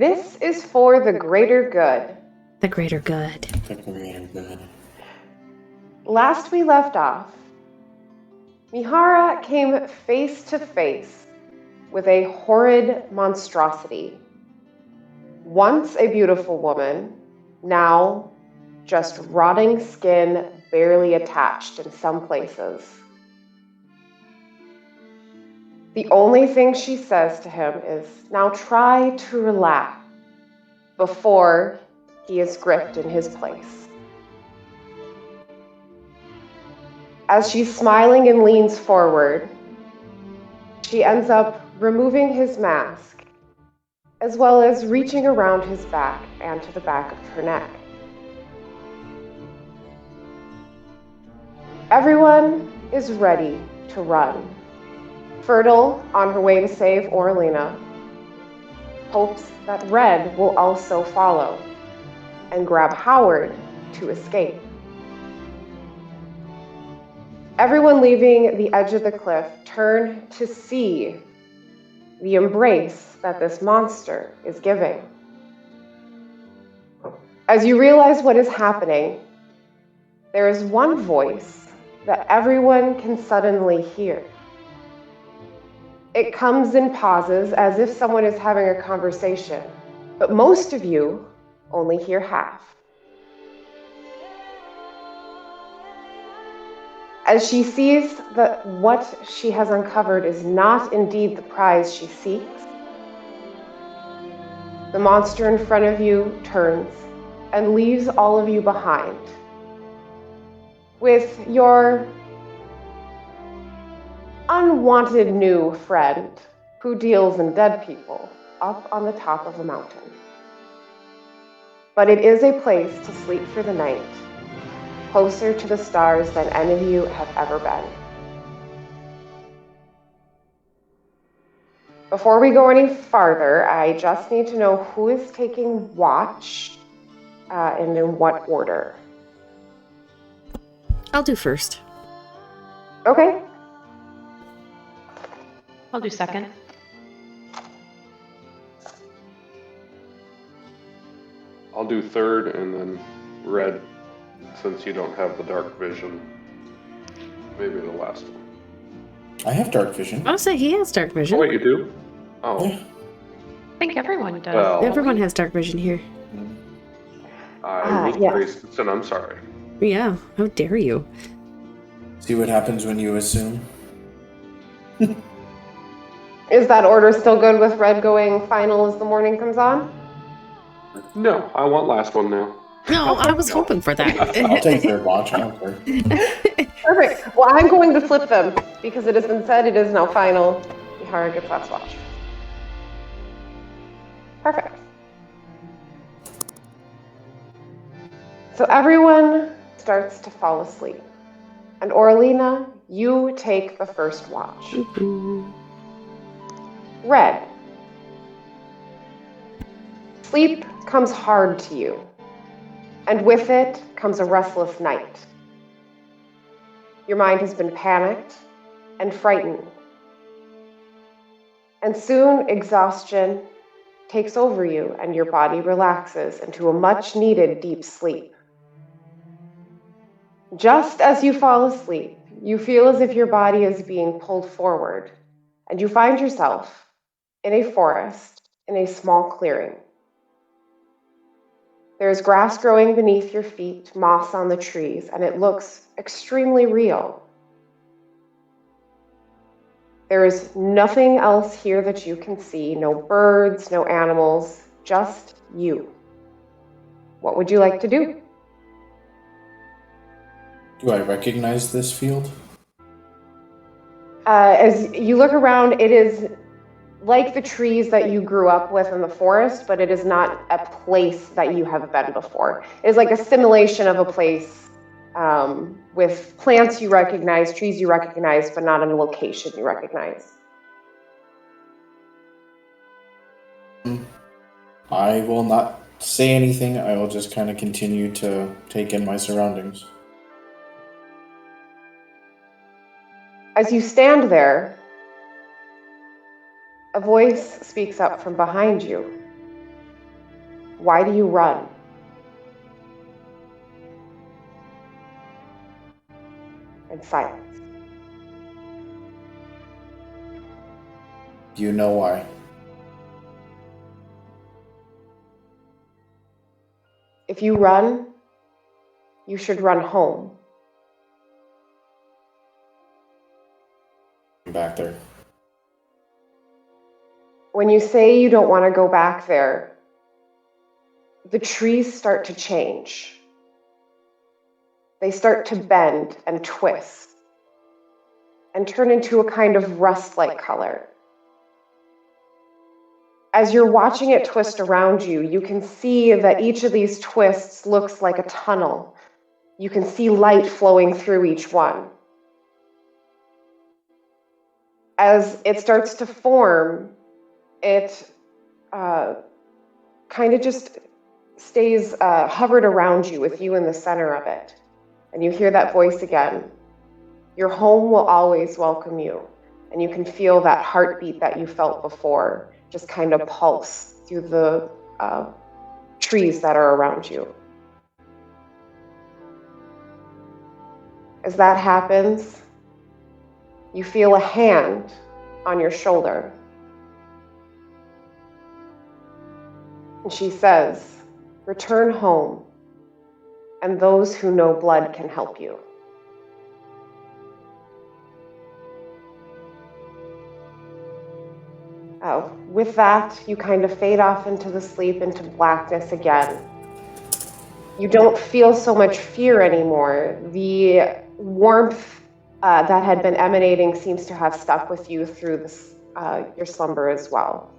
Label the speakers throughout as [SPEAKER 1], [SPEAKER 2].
[SPEAKER 1] This is for the greater good.
[SPEAKER 2] The greater good.
[SPEAKER 3] The greater good.
[SPEAKER 1] Last we left off, Mihara came face to face with a horrid monstrosity. Once a beautiful woman, now just rotting skin barely attached in some places. The only thing she says to him is, "Now try to relax," before he is gripped in his place. As she's smiling and leans forward, she ends up removing his mask, as well as reaching around his back and to the back of her neck. Everyone is ready to run. Fertile, on her way to save Orlina, hopes that Red will also follow and grab Howard to escape. Everyone leaving the edge of the cliff turn to see the embrace that this monster is giving. As you realize what is happening, there is one voice that everyone can suddenly hear. It comes in pauses as if someone is having a conversation, but most of you only hear half. As she sees that what she has uncovered is not indeed the prize she seeks, the monster in front of you turns and leaves all of you behind, with your unwanted new friend who deals in dead people up on the top of a mountain. But it is a place to sleep for the night, closer to the stars than any of you have ever been. Before we go any farther, I just need to know who is taking watch and in what order.
[SPEAKER 2] I'll do first.
[SPEAKER 1] Okay.
[SPEAKER 4] I'll do second.
[SPEAKER 5] I'll do third, and then Red, since you don't have the dark vision, maybe the last one.
[SPEAKER 3] I have dark vision.
[SPEAKER 2] I'll say he has dark vision.
[SPEAKER 5] Oh, wait, you do? Oh.
[SPEAKER 3] Yeah.
[SPEAKER 4] I think everyone does.
[SPEAKER 5] Well,
[SPEAKER 2] Everyone has dark vision here.
[SPEAKER 5] I was
[SPEAKER 1] yes.
[SPEAKER 5] racist, and I'm sorry.
[SPEAKER 2] Yeah, how dare you?
[SPEAKER 3] See what happens when you assume?
[SPEAKER 1] Is that order still good with Red going final as the morning comes on?
[SPEAKER 5] No, I want last one now.
[SPEAKER 2] No, I was hoping for
[SPEAKER 3] I'll
[SPEAKER 2] that.
[SPEAKER 3] take third watch. I don't care.
[SPEAKER 1] Perfect. Well, I'm going to flip them because it has been said it is now final. Mihara gets last watch. Perfect. So everyone starts to fall asleep. And Orlina, you take the first watch. Red. Sleep comes hard to you, and with it comes a restless night. Your mind has been panicked and frightened, and soon exhaustion takes over you and your body relaxes into a much-needed deep sleep. Just as you fall asleep, you feel as if your body is being pulled forward, and you find yourself in a forest, in a small clearing. There's grass growing beneath your feet, moss on the trees, and it looks extremely real. There is nothing else here that you can see, no birds, no animals, just you. What would you like to do?
[SPEAKER 3] Do I recognize this field?
[SPEAKER 1] As you look around, it is like the trees that you grew up with in the forest, but it is not a place that you have been before. It is like a simulation of a place with plants you recognize, trees you recognize, but not in a location you recognize.
[SPEAKER 3] I will not say anything. I will just kind of continue to take in my surroundings.
[SPEAKER 1] As you stand there, a voice speaks up from behind you. Why do you run? And silence.
[SPEAKER 3] You know why.
[SPEAKER 1] If you run, you should run home.
[SPEAKER 3] I'm back there.
[SPEAKER 1] When you say you don't want to go back there, the trees start to change. They start to bend and twist and turn into a kind of rust-like color. As you're watching it twist around you, you can see that each of these twists looks like a tunnel. You can see light flowing through each one. As it starts to form, it kind of just stays hovered around you with you in the center of it. And you hear that voice again. Your home will always welcome you. And you can feel that heartbeat that you felt before just kind of pulse through the trees that are around you. As that happens, you feel a hand on your shoulder. And she says, "Return home, and those who know blood can help you." With that, you kind of fade off into the sleep, into blackness again. You don't feel so much fear anymore. The warmth that had been emanating seems to have stuck with you through this, your slumber as well.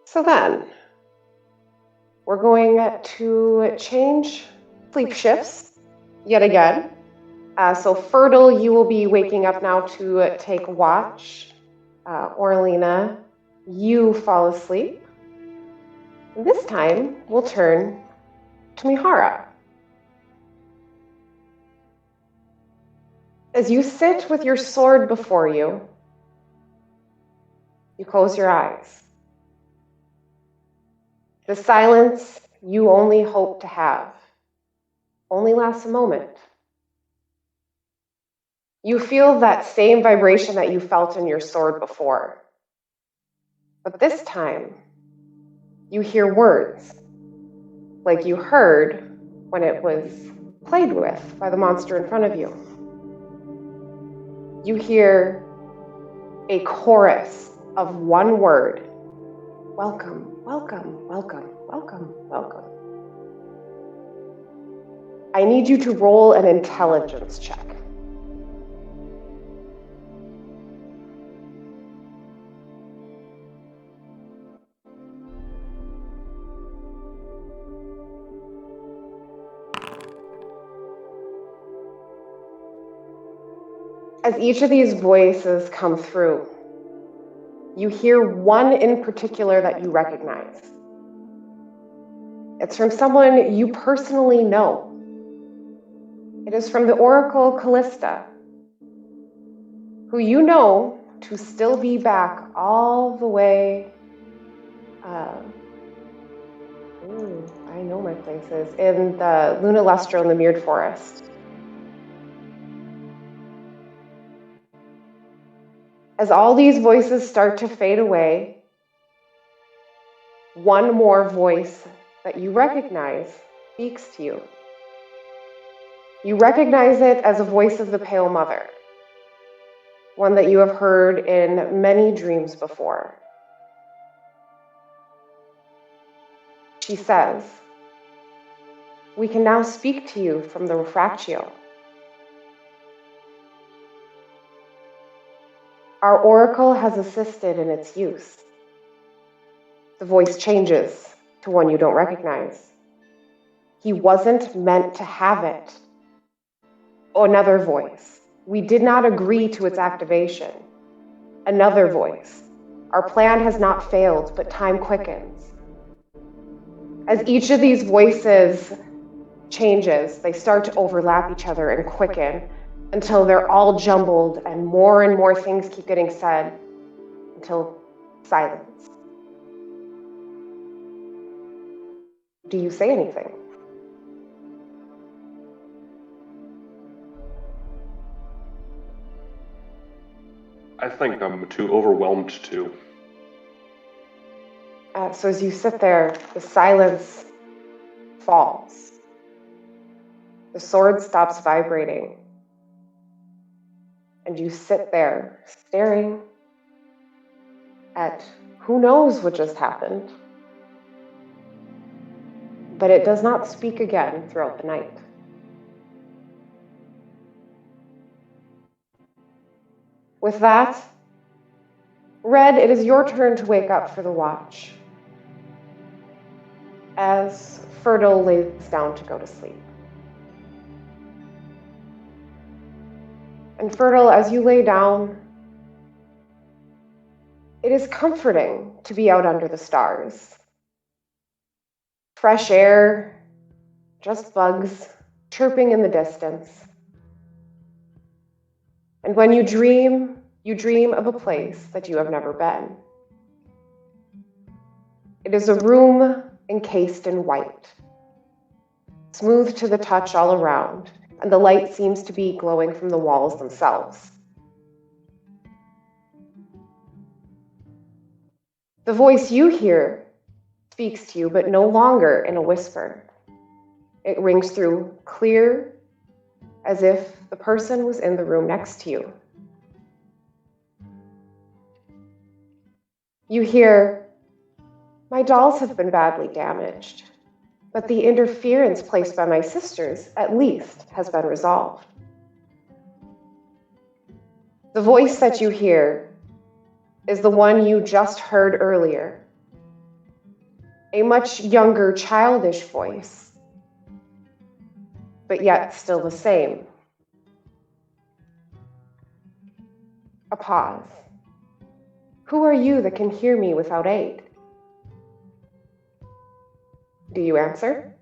[SPEAKER 1] So then, we're going to change sleep shifts yet again. So Fertile, you will be waking up now to take watch. Orlina, you fall asleep. And this time, we'll turn to Mihara. As you sit with your sword before you, you close your eyes. The silence you only hope to have only lasts a moment. You feel that same vibration that you felt in your sword before. But this time, you hear words like you heard when it was played with by the monster in front of you. You hear a chorus of one word. Welcome, welcome, welcome, welcome, welcome. I need you to roll an intelligence check. As each of these voices come through, you hear one in particular that you recognize. It's from someone you personally know. It is from the Oracle Callista, who you know to still be back all the way, I know my places, in the Luna Lustro in the Mirrored Forest. As all these voices start to fade away, one more voice that you recognize speaks to you. You recognize it as a voice of the Pale Mother, one that you have heard in many dreams before. She says, "We can now speak to you from the Bravaxxii. Our oracle has assisted in its use." The voice changes to one you don't recognize. "He wasn't meant to have it." Another voice. "We did not agree to its activation." Another voice. "Our plan has not failed, but time quickens." As each of these voices changes, they start to overlap each other and quicken. until they're all jumbled and more things keep getting said until silence. Do you say anything?
[SPEAKER 5] I think I'm too overwhelmed to.
[SPEAKER 1] So as you sit there, the silence falls. The sword stops vibrating. And you sit there, staring at who knows what just happened. But it does not speak again throughout the night. With that, Red, it is your turn to wake up for the watch. As Fertile lays down to go to sleep. And Fertile, as you lay down, it is comforting to be out under the stars. Fresh air, just bugs chirping in the distance. And when you dream of a place that you have never been. It is a room encased in white, smooth to the touch all around, and the light seems to be glowing from the walls themselves. The voice you hear speaks to you, but no longer in a whisper. It rings through clear, as if the person was in the room next to you. You hear, "My dolls have been badly damaged, but the interference placed by my sisters, at least, has been resolved." The voice that you hear is the one you just heard earlier. A much younger, childish voice, but yet still the same. A pause. "Who are you that can hear me without aid?" Do you answer?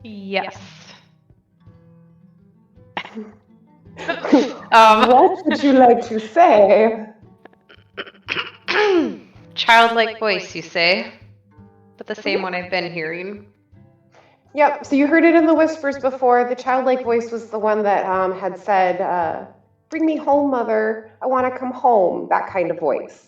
[SPEAKER 4] Yes.
[SPEAKER 1] What would you like to say?
[SPEAKER 4] Childlike voice, you say? But the same one I've been hearing.
[SPEAKER 1] Yep, so you heard it in the whispers before. The childlike voice was the one that had said, "Bring me home, mother. I want to come home." That kind of voice.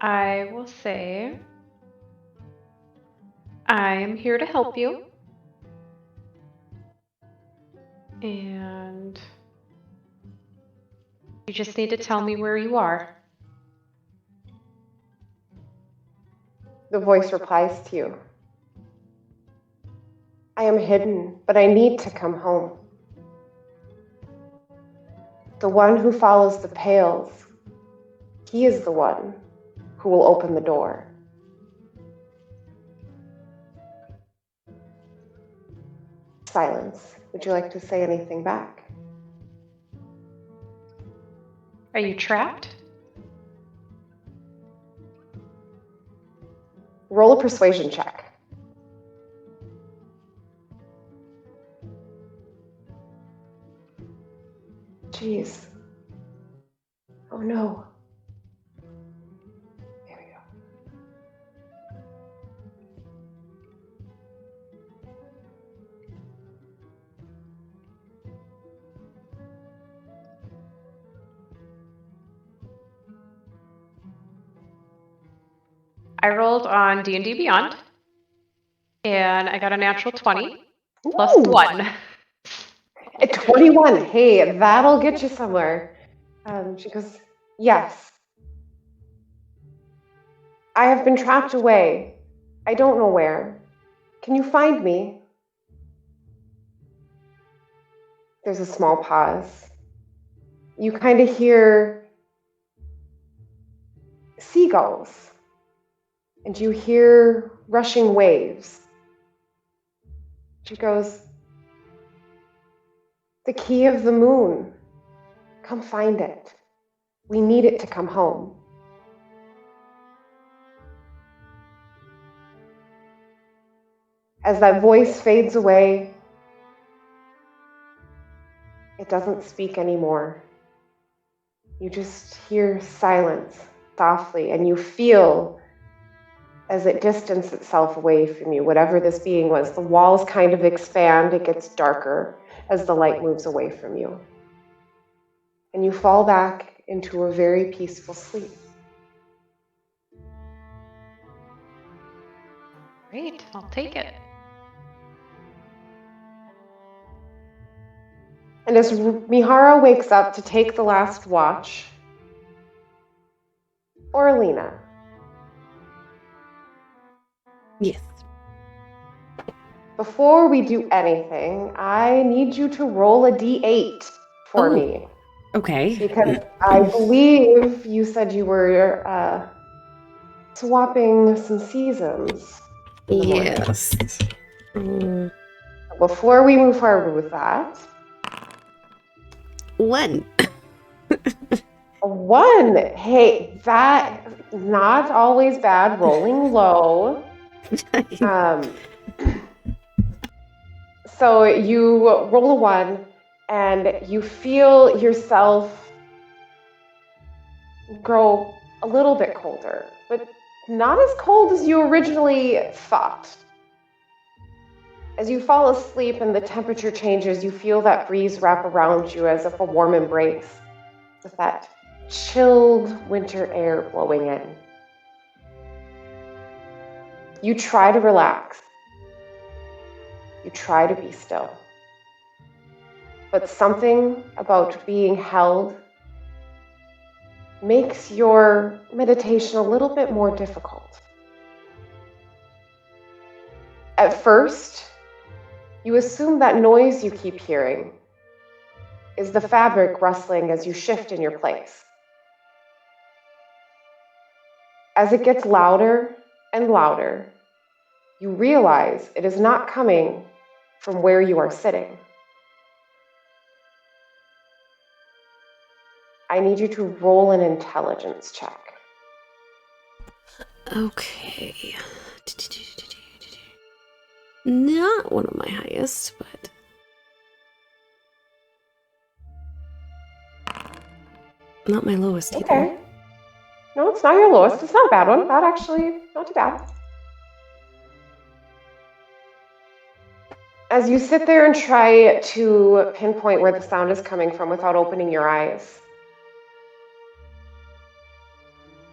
[SPEAKER 4] I will say, I am here to help you. And you just need to tell me where you are.
[SPEAKER 1] The voice replies to you. "I am hidden, but I need to come home. The one who follows the pails, he is the one who will open the door." Silence. Would you like to say anything back?
[SPEAKER 4] Are you trapped?
[SPEAKER 1] Roll a persuasion check. Jeez. Oh no. There we go.
[SPEAKER 4] I rolled on D&D Beyond, and I got a natural 20 plus
[SPEAKER 1] Ooh.
[SPEAKER 4] 1.
[SPEAKER 1] At 21. Hey, that'll get you somewhere. She goes, "Yes. I have been trapped away. I don't know where. Can you find me?" There's a small pause. You kind of hear seagulls, and you hear rushing waves. She goes, "The key of the moon. Come find it. We need it to come home. As that voice fades away, it doesn't speak anymore. You just hear silence softly, and you feel as it distances itself away from you, whatever this being was. The walls kind of expand, it gets darker as the light moves away from you. And you fall back into a very peaceful sleep.
[SPEAKER 4] Great, I'll take it.
[SPEAKER 1] And as Mihara wakes up to take the last watch, Orlina.
[SPEAKER 2] Yes.
[SPEAKER 1] Before we do anything, I need you to roll a d8 for me.
[SPEAKER 2] Okay.
[SPEAKER 1] Because I believe you said you were swapping some seasons.
[SPEAKER 2] Yes.
[SPEAKER 1] Before we move forward with that,
[SPEAKER 2] 1.
[SPEAKER 1] a 1. Hey, that not always bad. Rolling low. So you roll a 1, and you feel yourself grow a little bit colder, but not as cold as you originally thought. As you fall asleep and the temperature changes, you feel that breeze wrap around you as if a warm embrace, with that chilled winter air blowing in. You try to relax. You try to be still. But something about being held makes your meditation a little bit more difficult. At first, you assume that noise you keep hearing is the fabric rustling as you shift in your place. As it gets louder and louder, you realize it is not coming from where you are sitting. I need you to roll an intelligence check.
[SPEAKER 2] Okay. Not one of my highest, but... not my lowest either.
[SPEAKER 1] Okay. No, it's not your lowest. It's not a bad one. That actually, not too bad. As you sit there and try to pinpoint where the sound is coming from without opening your eyes,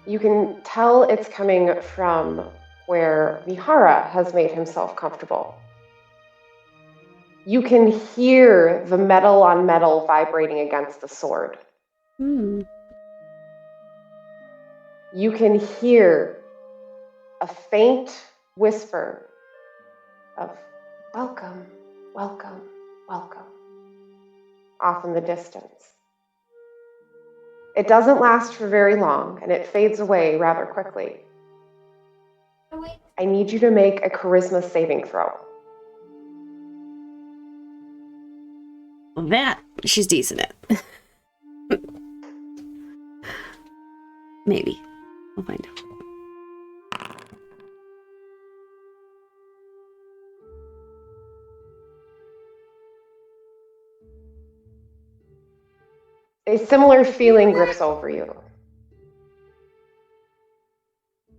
[SPEAKER 1] you can tell it's coming from where Mihara has made himself comfortable. You can hear the metal on metal vibrating against the sword. You can hear a faint whisper of welcome, welcome, welcome, off in the distance. It doesn't last for very long, and it fades away rather quickly. I need you to make a charisma saving throw.
[SPEAKER 2] Well, that she's decent at. Maybe. We'll find out.
[SPEAKER 1] A similar feeling grips over you.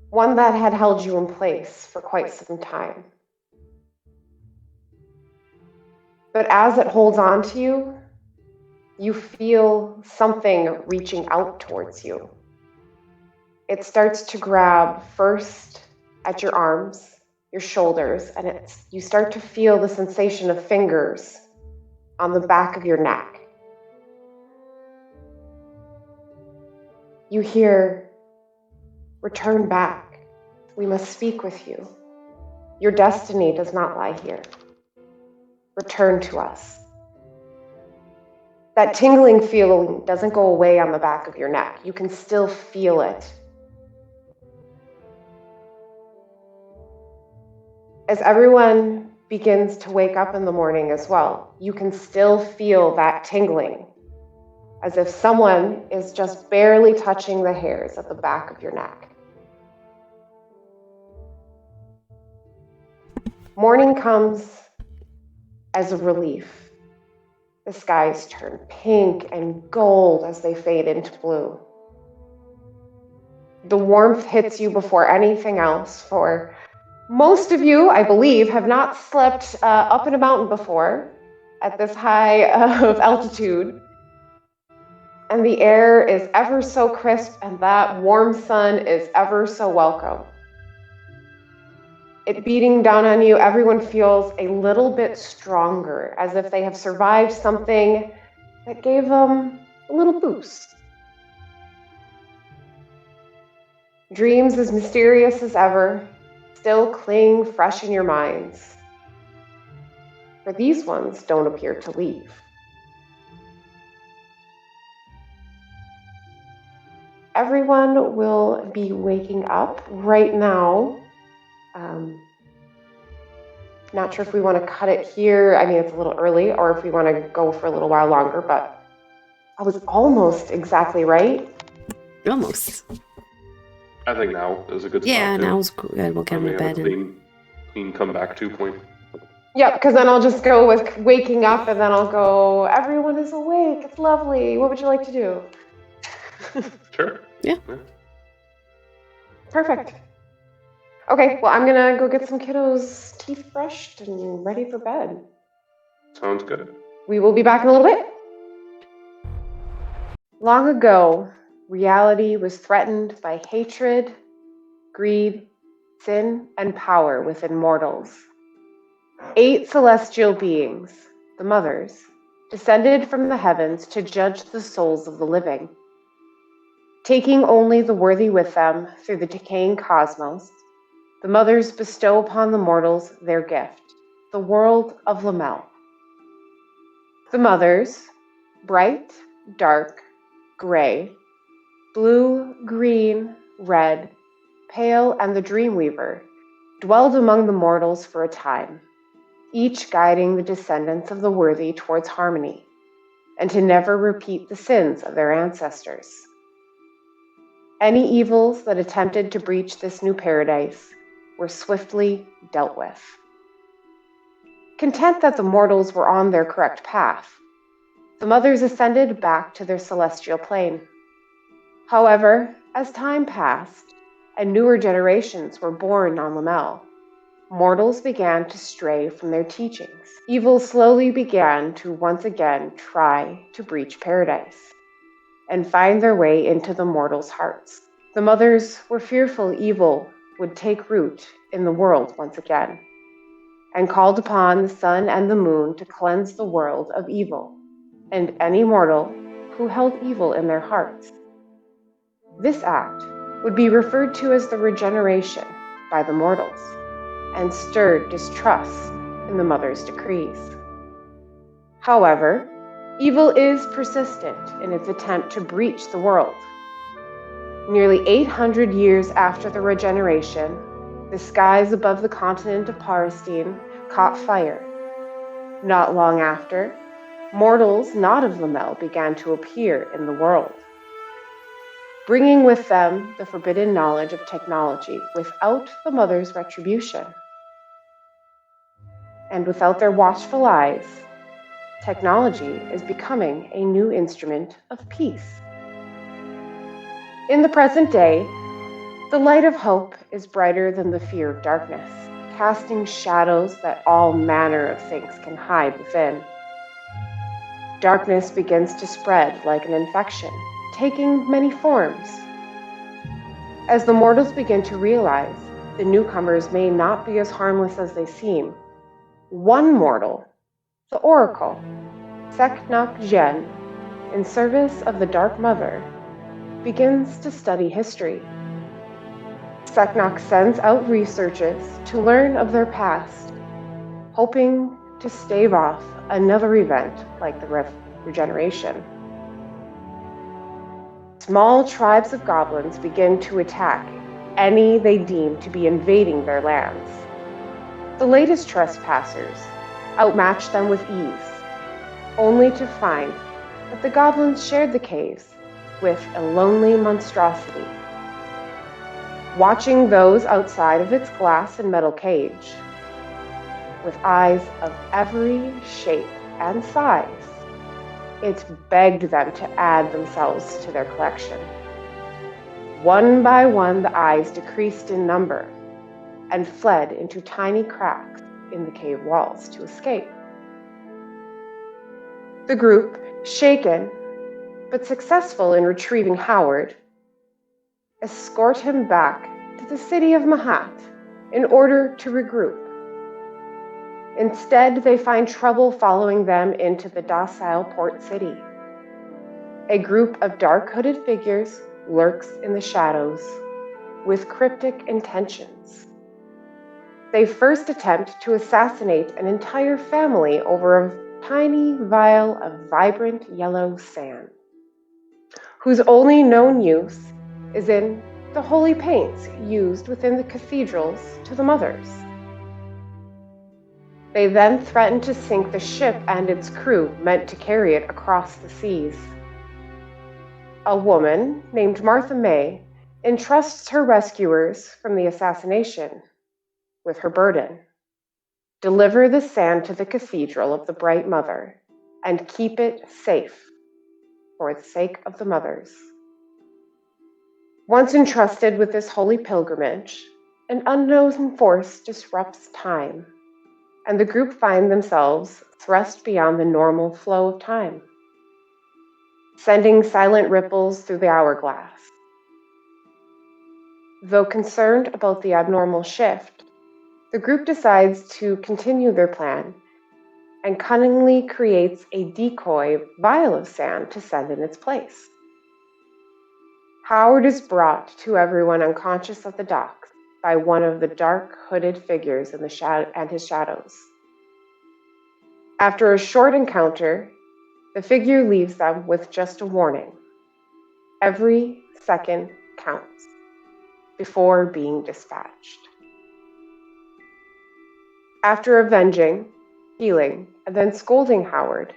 [SPEAKER 1] One that had held you in place for quite some time. But as it holds on to you, you feel something reaching out towards you. It starts to grab first at your arms, your shoulders, and you start to feel the sensation of fingers on the back of your neck. You hear, "Return back. We must speak with you. Your destiny does not lie here. Return to us." That tingling feeling doesn't go away on the back of your neck. You can still feel it. As everyone begins to wake up in the morning as well, you can still feel that tingling as if someone is just barely touching the hairs at the back of your neck. Morning comes as a relief. The skies turn pink and gold as they fade into blue. The warmth hits you before anything else, for most of you, I believe, have not slept up in a mountain before at this high of altitude. And the air is ever so crisp, and that warm sun is ever so welcome. It beating down on you, everyone feels a little bit stronger, as if they have survived something that gave them a little boost. Dreams as mysterious as ever still cling fresh in your minds, for these ones don't appear to leave. Everyone will be waking up right now. Not sure if we want to cut it here. I mean, it's a little early, or if we want to go for a little while longer, but I was almost exactly right.
[SPEAKER 2] Almost.
[SPEAKER 5] I think now is a good
[SPEAKER 2] Yeah,
[SPEAKER 5] spot. Yeah,
[SPEAKER 2] now's good. We'll get him to bed.
[SPEAKER 5] Clean comeback 2 point.
[SPEAKER 1] Yep, because then I'll just go with waking up, and then I'll go, everyone is awake. It's lovely. What would you like to do?
[SPEAKER 5] Sure.
[SPEAKER 2] Yeah.
[SPEAKER 1] Perfect. Okay, well, I'm going to go get some kiddos' teeth brushed and ready for bed.
[SPEAKER 5] Sounds good.
[SPEAKER 1] We will be back in a little bit. Long ago, reality was threatened by hatred, greed, sin, and power within mortals. 8 celestial beings, the mothers, descended from the heavens to judge the souls of the living. Taking only the worthy with them through the decaying cosmos, the mothers bestow upon the mortals their gift, the world of Lamel. The mothers, bright, dark, gray, blue, green, red, pale, and the Dreamweaver, dwelled among the mortals for a time, each guiding the descendants of the worthy towards harmony, and to never repeat the sins of their ancestors. Any evils that attempted to breach this new paradise were swiftly dealt with. Content that the mortals were on their correct path, the mothers ascended back to their celestial plane. However, as time passed and newer generations were born on Lamel, mortals began to stray from their teachings. Evil slowly began to once again try to breach paradise and find their way into the mortals' hearts. The mothers were fearful evil would take root in the world once again, and called upon the sun and the moon to cleanse the world of evil and any mortal who held evil in their hearts. This act would be referred to as the regeneration by the mortals, and stirred distrust in the mother's decrees. However, evil is persistent in its attempt to breach the world. Nearly 800 years after the regeneration, the skies above the continent of Parastine caught fire. Not long after, mortals not of Lamel began to appear in the world, bringing with them the forbidden knowledge of technology without the mother's retribution. And without their watchful eyes, technology is becoming a new instrument of peace. In the present day, the light of hope is brighter than the fear of darkness, casting shadows that all manner of things can hide within. Darkness begins to spread like an infection, taking many forms. As the mortals begin to realize the newcomers may not be as harmless as they seem, one mortal, the Oracle, Seknok Jen, in service of the Dark Mother, begins to study history. Seknok sends out researchers to learn of their past, hoping to stave off another event like the regeneration. Small tribes of goblins begin to attack any they deem to be invading their lands. The latest trespassers outmatch them with ease, only to find But the goblins shared the caves with a lonely monstrosity, watching those outside of its glass and metal cage. With eyes of every shape and size, it begged them to add themselves to their collection. One by one, the eyes decreased in number and fled into tiny cracks in the cave walls to escape. The group, shaken but successful in retrieving Howard, escort him back to the city of Mahat in order to regroup. Instead, they find trouble following them into the docile port city. A group of dark hooded figures lurks in the shadows with cryptic intentions. They first attempt to assassinate an entire family over a tiny vial of vibrant yellow sand, whose only known use is in the holy paints used within the cathedrals to the mothers. They then threaten to sink the ship and its crew meant to carry it across the seas. A woman named Martha May entrusts her rescuers from the assassination with her burden: deliver the sand to the cathedral of the Bright Mother and keep it safe for the sake of the mothers. Once entrusted with this holy pilgrimage, an unknown force disrupts time, and the group find themselves thrust beyond the normal flow of time, sending silent ripples through the hourglass. Though concerned about the abnormal shift, the group decides to continue their plan and cunningly creates a decoy vial of sand to send in its place. Howard is brought to everyone unconscious at the docks by one of the dark hooded figures in the and his shadows. After a short encounter, the figure leaves them with just a warning: every second counts, before being dispatched. After avenging, healing, and then scolding Howard,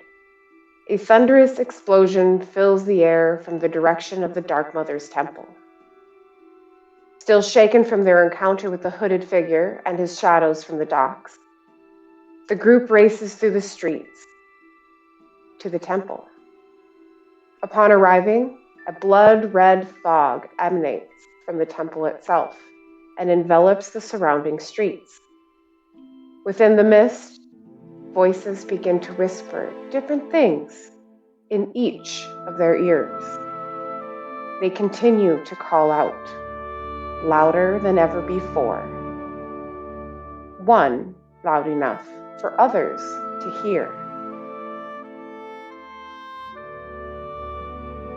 [SPEAKER 1] a thunderous explosion fills the air from the direction of the Dark Mother's temple. Still shaken from their encounter with the hooded figure and his shadows from the docks, the group races through the streets to the temple. Upon arriving, a blood-red fog emanates from the temple itself and envelops the surrounding streets. Within the mist, voices begin to whisper different things in each of their ears. They continue to call out, louder than ever before. One loud enough for others to hear.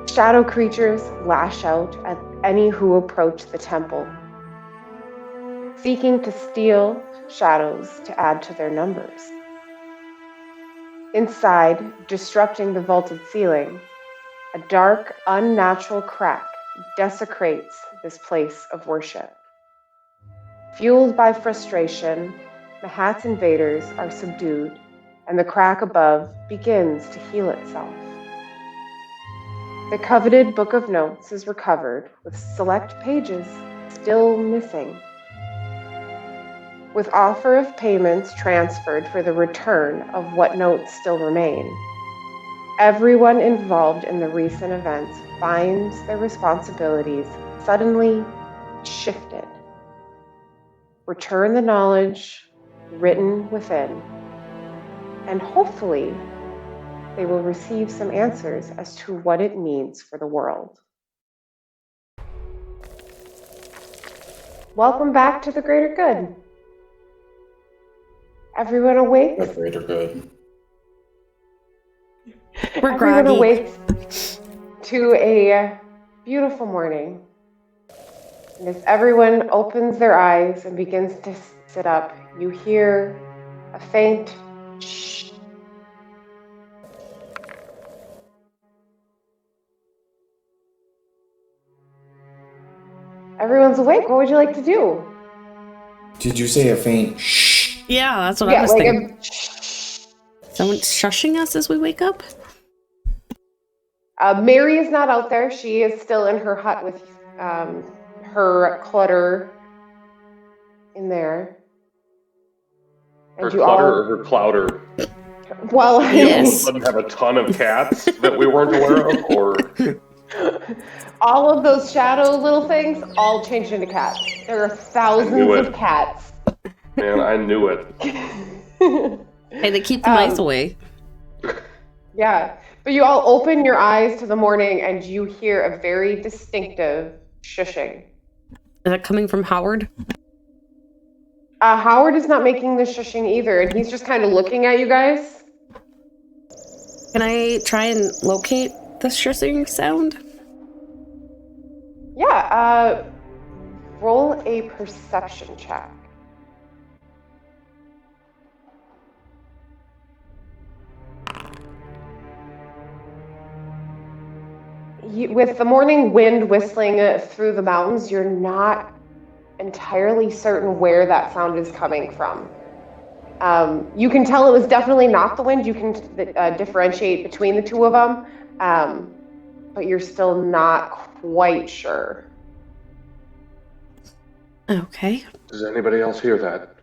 [SPEAKER 1] Shadow creatures lash out at any who approach the temple, seeking to steal shadows to add to their numbers. Inside, disrupting the vaulted ceiling, a dark, unnatural crack desecrates this place of worship. Fueled by frustration, Mahat's invaders are subdued, and the crack above begins to heal itself. The coveted Book of Notes is recovered, with select pages still missing. With offer of payments transferred for the return of what notes still remain, everyone involved in the recent events finds their responsibilities suddenly shifted. Return the knowledge written within, and hopefully they will receive some answers as to what it means for the world. Welcome back to the Greater Good. Everyone awake?
[SPEAKER 3] The greater good.
[SPEAKER 2] We're
[SPEAKER 1] Everyone
[SPEAKER 2] groggy.
[SPEAKER 1] awakes to a beautiful morning. And as everyone opens their eyes and begins to sit up, you hear a faint shh. Everyone's awake. What would you like to do?
[SPEAKER 3] Did you say a faint shh?
[SPEAKER 2] Yeah, that's what I was
[SPEAKER 1] like
[SPEAKER 2] thinking. Someone shushing us as we wake up?
[SPEAKER 1] Mary is not out there. She is still in her hut with her clutter in there.
[SPEAKER 5] Her clutter or her clouder?
[SPEAKER 1] Well,
[SPEAKER 5] Do you all of a sudden have a ton of cats that we weren't aware of, or?
[SPEAKER 1] All of those shadow little things all changed into cats. There are thousands of cats.
[SPEAKER 5] Man, I knew it.
[SPEAKER 2] Hey, they keep the mice away.
[SPEAKER 1] Yeah, but you all open your eyes to the morning and you hear a very distinctive shushing.
[SPEAKER 2] Is that coming from Howard?
[SPEAKER 1] Howard is not making the shushing either, and he's just kind of looking at you guys.
[SPEAKER 2] Can I try and locate the shushing sound?
[SPEAKER 1] Yeah, roll a perception check. With the morning wind whistling through the mountains, you're not entirely certain where that sound is coming from. You can tell it was definitely not the wind. You can differentiate between the two of them, but you're still not quite sure.
[SPEAKER 2] Okay.
[SPEAKER 5] Does anybody else hear that?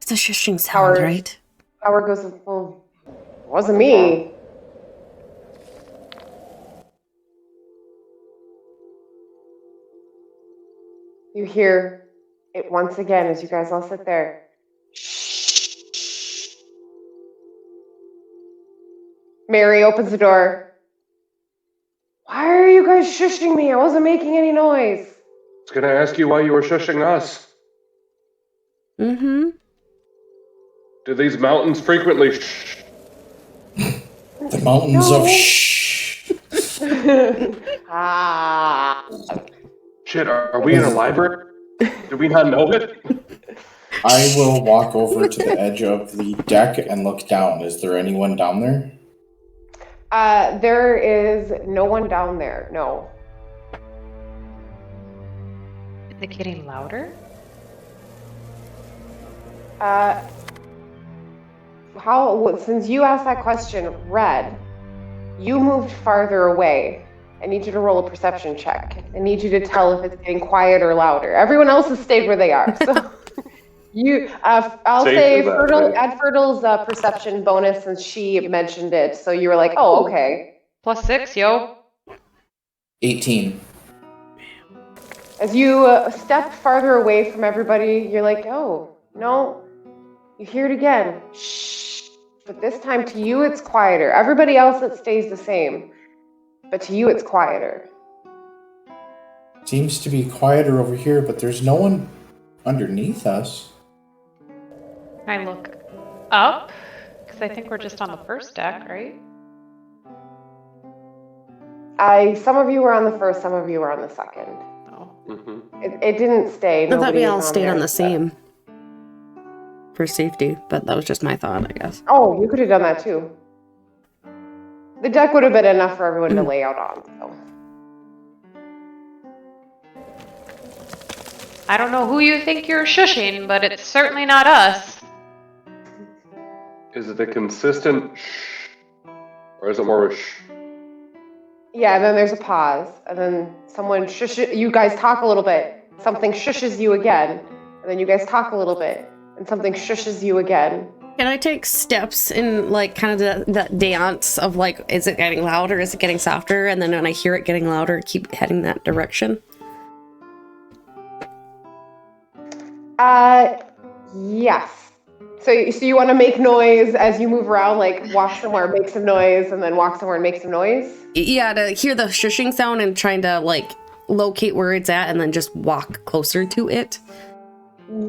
[SPEAKER 2] It's a shushing sound, right?
[SPEAKER 1] Howard goes, well, it wasn't me. You hear it once again as you guys all sit there. Shh. Mary opens the door. Why are you guys shushing me? I wasn't making any noise.
[SPEAKER 5] I was going to ask you why you were shushing us.
[SPEAKER 2] Mm-hmm.
[SPEAKER 5] Do these mountains frequently shh?
[SPEAKER 3] The mountains of shh.
[SPEAKER 5] Shit, are we in a library? Do we not know it?
[SPEAKER 3] I will walk over to the edge of the deck and look down. Is there anyone down there?
[SPEAKER 1] There is no one down there, no.
[SPEAKER 4] Is it getting louder?
[SPEAKER 1] Since you asked that question, Red, you moved farther away. I need you to roll a perception check. I need you to tell if it's getting quiet or louder. Everyone else has stayed where they are. So I'll say add Fertle's perception bonus since she mentioned it. So you were like, oh, okay.
[SPEAKER 4] +6, yo.
[SPEAKER 3] 18.
[SPEAKER 1] As you step farther away from everybody, you're like, oh, no. You hear it again. Shh. But this time to you, it's quieter. Everybody else, it stays the same. But to you, it's quieter.
[SPEAKER 3] Seems to be quieter over here, but there's no one underneath us.
[SPEAKER 4] I look up, because I think we're just on the first deck, right?
[SPEAKER 1] Some of you were on the first, some of you were on the second.
[SPEAKER 4] Oh.
[SPEAKER 5] Mm-hmm.
[SPEAKER 1] It didn't stay.
[SPEAKER 2] I thought we all
[SPEAKER 1] Nobody
[SPEAKER 2] stayed on the
[SPEAKER 1] there.
[SPEAKER 2] same. For safety, but that was just my thought, I guess.
[SPEAKER 1] Oh, you could have done that too. The deck would have been enough for everyone to lay out on. So.
[SPEAKER 4] I don't know who you think you're shushing, but it's certainly not us.
[SPEAKER 5] Is it a consistent shh? Or is it more of a shh?
[SPEAKER 1] Yeah, and then there's a pause, and then someone shushes. You guys talk a little bit. Something shushes you again, and then you guys talk a little bit, and something shushes you again.
[SPEAKER 2] Can I take steps in, like, kind of that dance of, like, is it getting louder, is it getting softer? And then when I hear it getting louder, keep heading that direction?
[SPEAKER 1] Yes. So you want to make noise as you move around, like, walk somewhere, make some noise, and then walk somewhere and make some noise?
[SPEAKER 2] Yeah, to hear the shushing sound and trying to, like, locate where it's at and then just walk closer to it.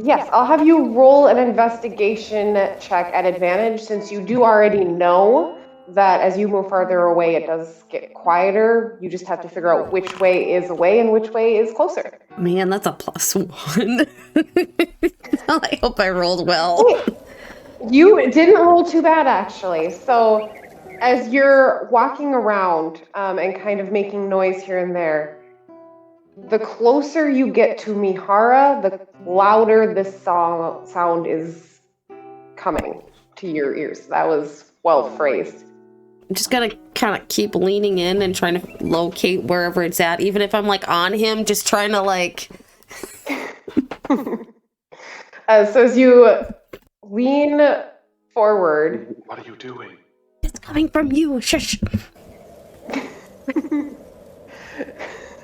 [SPEAKER 1] Yes, I'll have you roll an investigation check at advantage since you do already know that as you move farther away, it does get quieter. You just have to figure out which way is away and which way is closer.
[SPEAKER 2] Man, that's a +1. I hope I rolled well.
[SPEAKER 1] You didn't roll too bad, actually. So as you're walking around and kind of making noise here and there, the closer you get to Mihara, the louder this sound is coming to your ears. That was well phrased.
[SPEAKER 2] just gonna kind of keep leaning in and trying to locate wherever it's at, even if I'm like on him, just trying to like.
[SPEAKER 1] So as you lean forward,
[SPEAKER 5] What are you doing?
[SPEAKER 2] It's coming from you. Shush.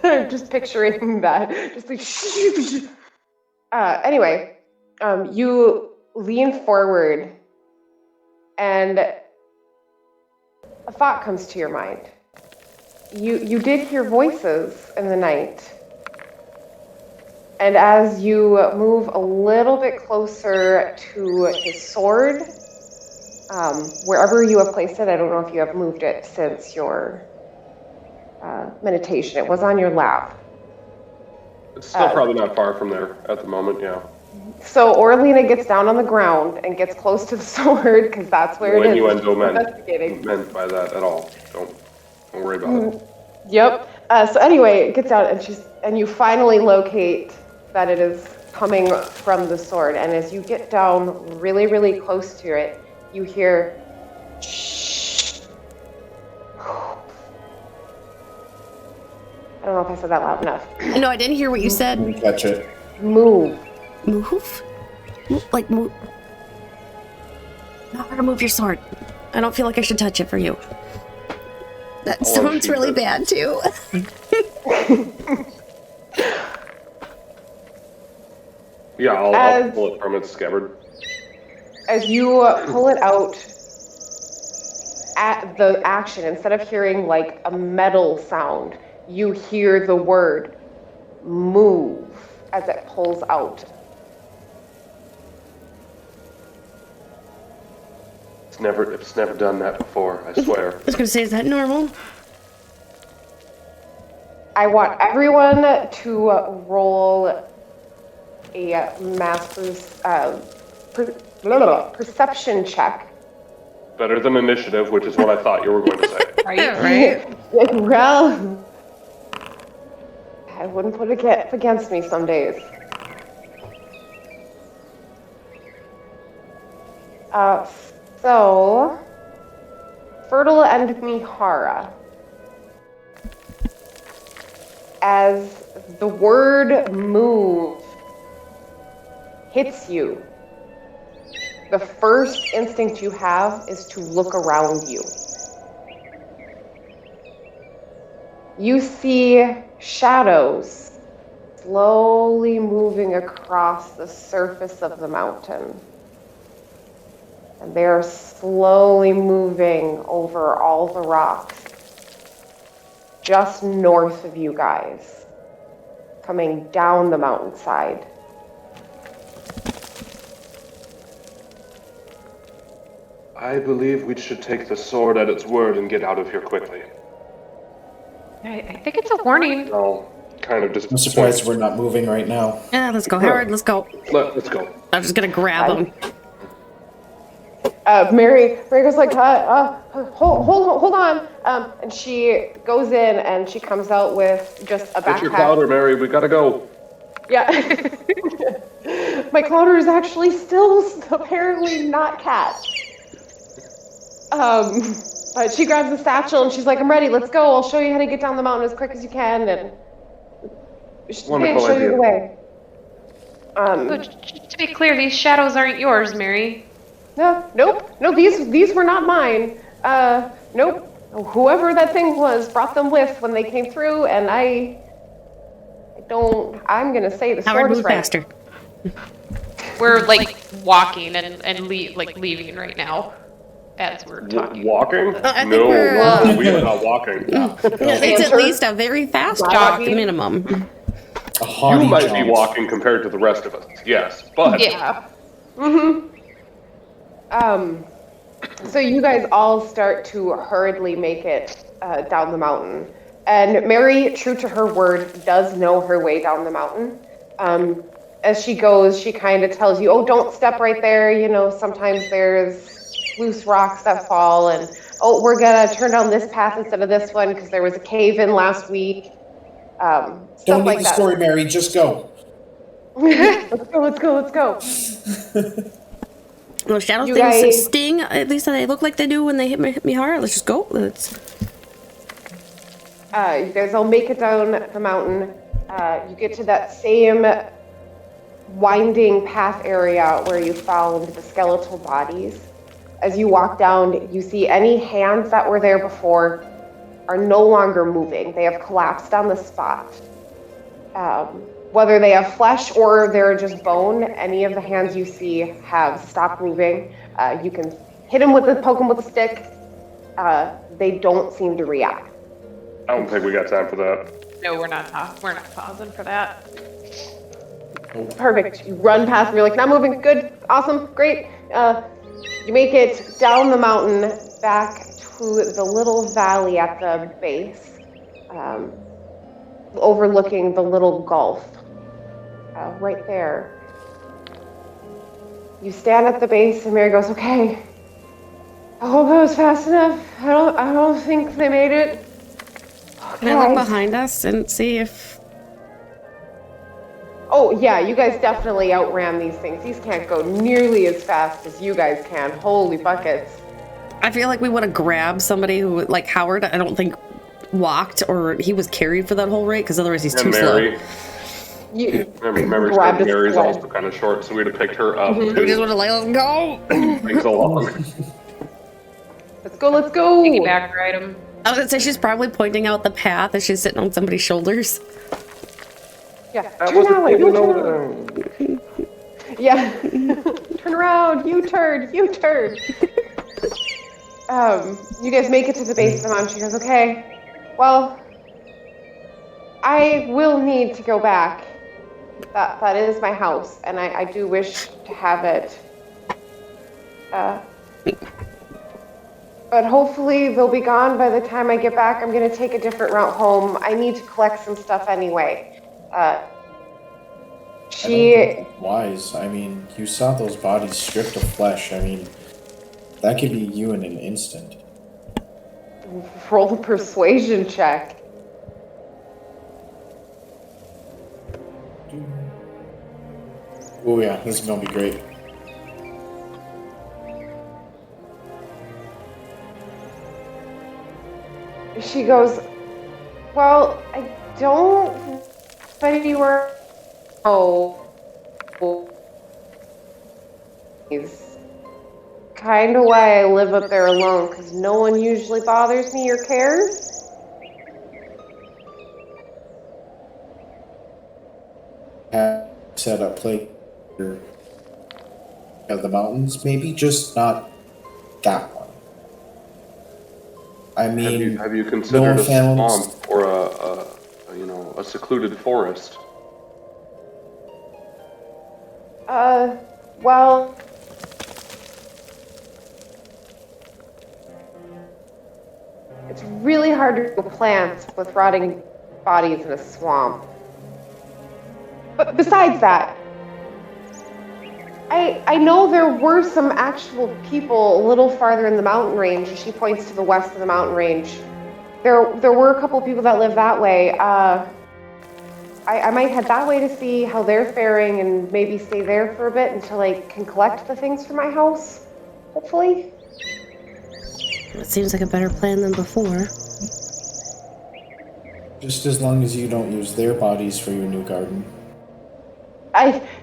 [SPEAKER 1] I'm just picturing that. Just like shh. Anyway, you lean forward, and a thought comes to your mind. You did hear voices in the night. And as you move a little bit closer to his sword, wherever you have placed it, I don't know if you have moved it since your meditation. It was on your lap.
[SPEAKER 5] It's still probably not far from there at the moment, yeah.
[SPEAKER 1] So Orlina gets down on the ground and gets close to the sword, because that's where
[SPEAKER 5] No
[SPEAKER 1] it is.
[SPEAKER 5] innuendo
[SPEAKER 1] Investigating.
[SPEAKER 5] meant by that at all. Don't worry about it.
[SPEAKER 1] Yep. So anyway, it gets out, and you finally locate that it is coming from the sword. And as you get down really, really close to it, you hear shh. I don't know if I said that loud enough.
[SPEAKER 2] No, I didn't hear what you said.
[SPEAKER 3] We catch it.
[SPEAKER 1] Move.
[SPEAKER 2] Move? Like move? Not gonna move your sword. I don't feel like I should touch it for you. That sounds really bad too.
[SPEAKER 5] Yeah, I'll pull it from its scabbard.
[SPEAKER 1] As you pull it out, at the action, instead of hearing like a metal sound, you hear the word move as it pulls out.
[SPEAKER 5] It's never done that before, I swear.
[SPEAKER 2] I was gonna say, is that normal?
[SPEAKER 1] I want everyone to roll a perception check.
[SPEAKER 5] Better than initiative, which is what I thought you were going to say.
[SPEAKER 4] Right?
[SPEAKER 1] Well, I wouldn't put it against me some days. So, Fertile and Mihara, as the word move hits you, the first instinct you have is to look around you. You see shadows slowly moving across the surface of the mountain. And they are slowly moving over all the rocks just north of you guys, coming down the mountainside.
[SPEAKER 5] I believe we should take the sword at its word and get out of here quickly.
[SPEAKER 4] I think it's a warning.
[SPEAKER 5] I'll kind of just...
[SPEAKER 3] I'm surprised we're not moving right now.
[SPEAKER 2] Yeah, let's go, Howard. Let's go.
[SPEAKER 5] Let's go.
[SPEAKER 2] I'm just gonna grab him.
[SPEAKER 1] Mary goes like, hold on. And she goes in and she comes out with just a backpack.
[SPEAKER 5] Get your powder, Mary. We gotta go.
[SPEAKER 1] Yeah. My clowder is actually still apparently not cat. But she grabs the satchel and she's like, I'm ready, let's go. I'll show you how to get down the mountain as quick as you can. And
[SPEAKER 5] Wonderful
[SPEAKER 1] show
[SPEAKER 5] idea.
[SPEAKER 1] you the way.
[SPEAKER 4] So, just to be clear, these shadows aren't yours, Mary.
[SPEAKER 1] No, these were not mine. Nope. Whoever that thing was brought them with when they came through, and I'm gonna say the
[SPEAKER 2] Howard,
[SPEAKER 1] sword is
[SPEAKER 2] move
[SPEAKER 1] right.
[SPEAKER 2] faster.
[SPEAKER 4] We're like walking and leaving right now as we're talking.
[SPEAKER 5] Walking?
[SPEAKER 2] I think
[SPEAKER 5] No,
[SPEAKER 2] we're,
[SPEAKER 5] we are not walking.
[SPEAKER 2] It's at least a very fast walk, minimum.
[SPEAKER 3] A haughty
[SPEAKER 5] You might be
[SPEAKER 3] jaunt.
[SPEAKER 5] walking compared to the rest of us, yes, but...
[SPEAKER 4] Yeah.
[SPEAKER 1] So you guys all start to hurriedly make it down the mountain. And Mary, true to her word, does know her way down the mountain. As she goes, she kind of tells you, oh, don't step right there. You know, sometimes there's loose rocks that fall. And, oh, we're going to turn down this path instead of this one because there was a cave-in last week.
[SPEAKER 3] Don't
[SPEAKER 1] Stuff
[SPEAKER 3] need
[SPEAKER 1] like
[SPEAKER 3] the
[SPEAKER 1] that.
[SPEAKER 3] story, Mary. Just go.
[SPEAKER 1] Let's go.
[SPEAKER 2] Those shadow
[SPEAKER 1] You
[SPEAKER 2] things
[SPEAKER 1] guys-
[SPEAKER 2] sting. At least they look like they do when they hit me hard. Let's just go.
[SPEAKER 1] You guys all make it down the mountain. You get to that same winding path area where you found the skeletal bodies. As you walk down, you see any hands that were there before are no longer moving. They have collapsed on the spot. Whether they have flesh or they're just bone, any of the hands you see have stopped moving. You can hit them poke them with a stick. They don't seem to react.
[SPEAKER 5] I don't think we got time for that.
[SPEAKER 4] No, we're not pausing for that.
[SPEAKER 1] Perfect. You run past them. You're like, not moving. Good. Awesome. Great. You make it down the mountain back to the little valley at the base, overlooking the little gulf. Right there. You stand at the base, and Mary goes, "Okay. I hope I was fast enough. I don't think they made it."
[SPEAKER 2] Can I look behind us and see if...
[SPEAKER 1] Oh, yeah, you guys definitely outran these things. These can't go nearly as fast as you guys can. Holy buckets.
[SPEAKER 2] I feel like we would have grabbed somebody who, like Howard, I don't think walked or he was carried for that whole rate, because otherwise he's too
[SPEAKER 5] Mary.
[SPEAKER 1] slow.
[SPEAKER 5] Mary's also kind of short, so we'd have picked her up.
[SPEAKER 2] We just would have let us go.
[SPEAKER 5] Things along.
[SPEAKER 1] Let's go.
[SPEAKER 4] Piggyback ride him.
[SPEAKER 2] I was gonna say she's probably pointing out the path as she's sitting on somebody's shoulders.
[SPEAKER 1] Yeah, turn that way. Yeah. Turn around. You turn. You guys make it to the base of the mountain. She goes, "Okay, well, I will need to go back. That is my house, and I do wish to have it. But hopefully they'll be gone by the time I get back. I'm going to take a different route home. I need to collect some stuff anyway."
[SPEAKER 3] I don't think that's wise. I mean, you saw those bodies stripped of flesh. I mean, that could be you in an instant.
[SPEAKER 1] Roll a persuasion check.
[SPEAKER 3] Oh yeah, this is gonna be great.
[SPEAKER 1] She goes, "Well, I don't but anywhere. Oh, is kind of why I live up there alone, because no one usually bothers me or cares."
[SPEAKER 3] Have set up play of the mountains, maybe just not that one. I mean,
[SPEAKER 5] have you considered a
[SPEAKER 3] families.
[SPEAKER 5] swamp or a secluded forest?
[SPEAKER 1] Well, it's really hard to grow plants with rotting bodies in a swamp. But besides that, I know there were some actual people a little farther in the mountain range. She points to the west of the mountain range. There were a couple of people that live that way. I might head that way to see how they're faring and maybe stay there for a bit until I can collect the things for my house, hopefully.
[SPEAKER 2] It seems like a better plan than before.
[SPEAKER 3] Just as long as you don't use their bodies for your new garden.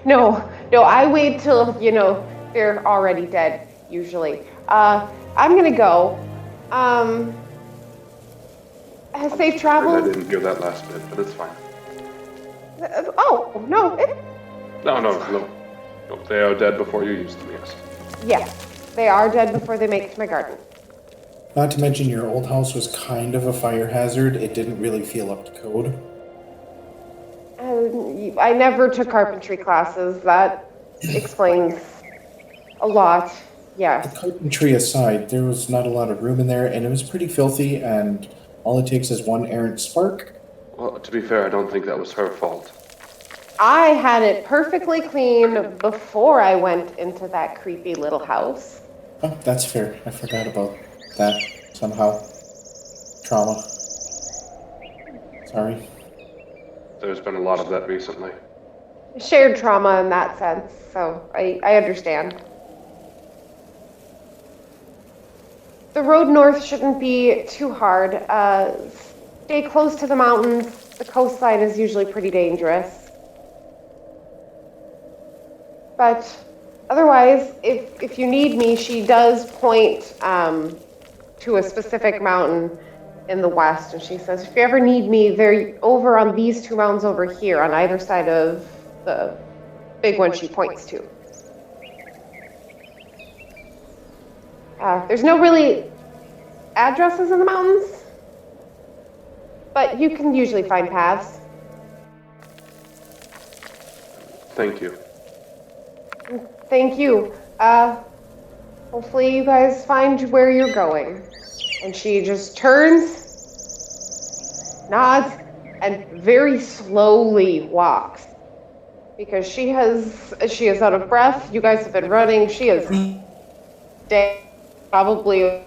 [SPEAKER 1] No, I wait till, they're already dead, usually. I'm gonna go. Safe travels.
[SPEAKER 5] I didn't hear that last bit, but it's fine.
[SPEAKER 1] Oh, no.
[SPEAKER 5] No. They are dead before you use them, yes.
[SPEAKER 1] Yeah, they are dead before they make it to my garden.
[SPEAKER 3] Not to mention your old house was kind of a fire hazard. It didn't really feel up to code.
[SPEAKER 1] I never took carpentry classes. That explains a lot. Yeah.
[SPEAKER 3] The carpentry aside, there was not a lot of room in there, and it was pretty filthy, and all it takes is one errant spark.
[SPEAKER 5] Well, to be fair, I don't think that was her fault.
[SPEAKER 1] I had it perfectly clean before I went into that creepy little house.
[SPEAKER 3] Oh, that's fair. I forgot about that somehow. Trauma. Sorry.
[SPEAKER 5] There's been a lot of that recently.
[SPEAKER 1] Shared trauma in that sense, so I understand. the road north shouldn't be too hard. Stay close to the mountains. The coastline is usually pretty dangerous. But otherwise, if you need me, she does point to a specific mountain in the west, and she says, if you ever need me, they're over on these 2 mountains over here, on either side of the big one she points to. There's no really addresses in the mountains, but you can usually find paths.
[SPEAKER 5] Thank you.
[SPEAKER 1] Thank you. Hopefully you guys find where you're going. And she just turns, nods, and very slowly walks. Because she is out of breath. You guys have been running. She is dead. Probably.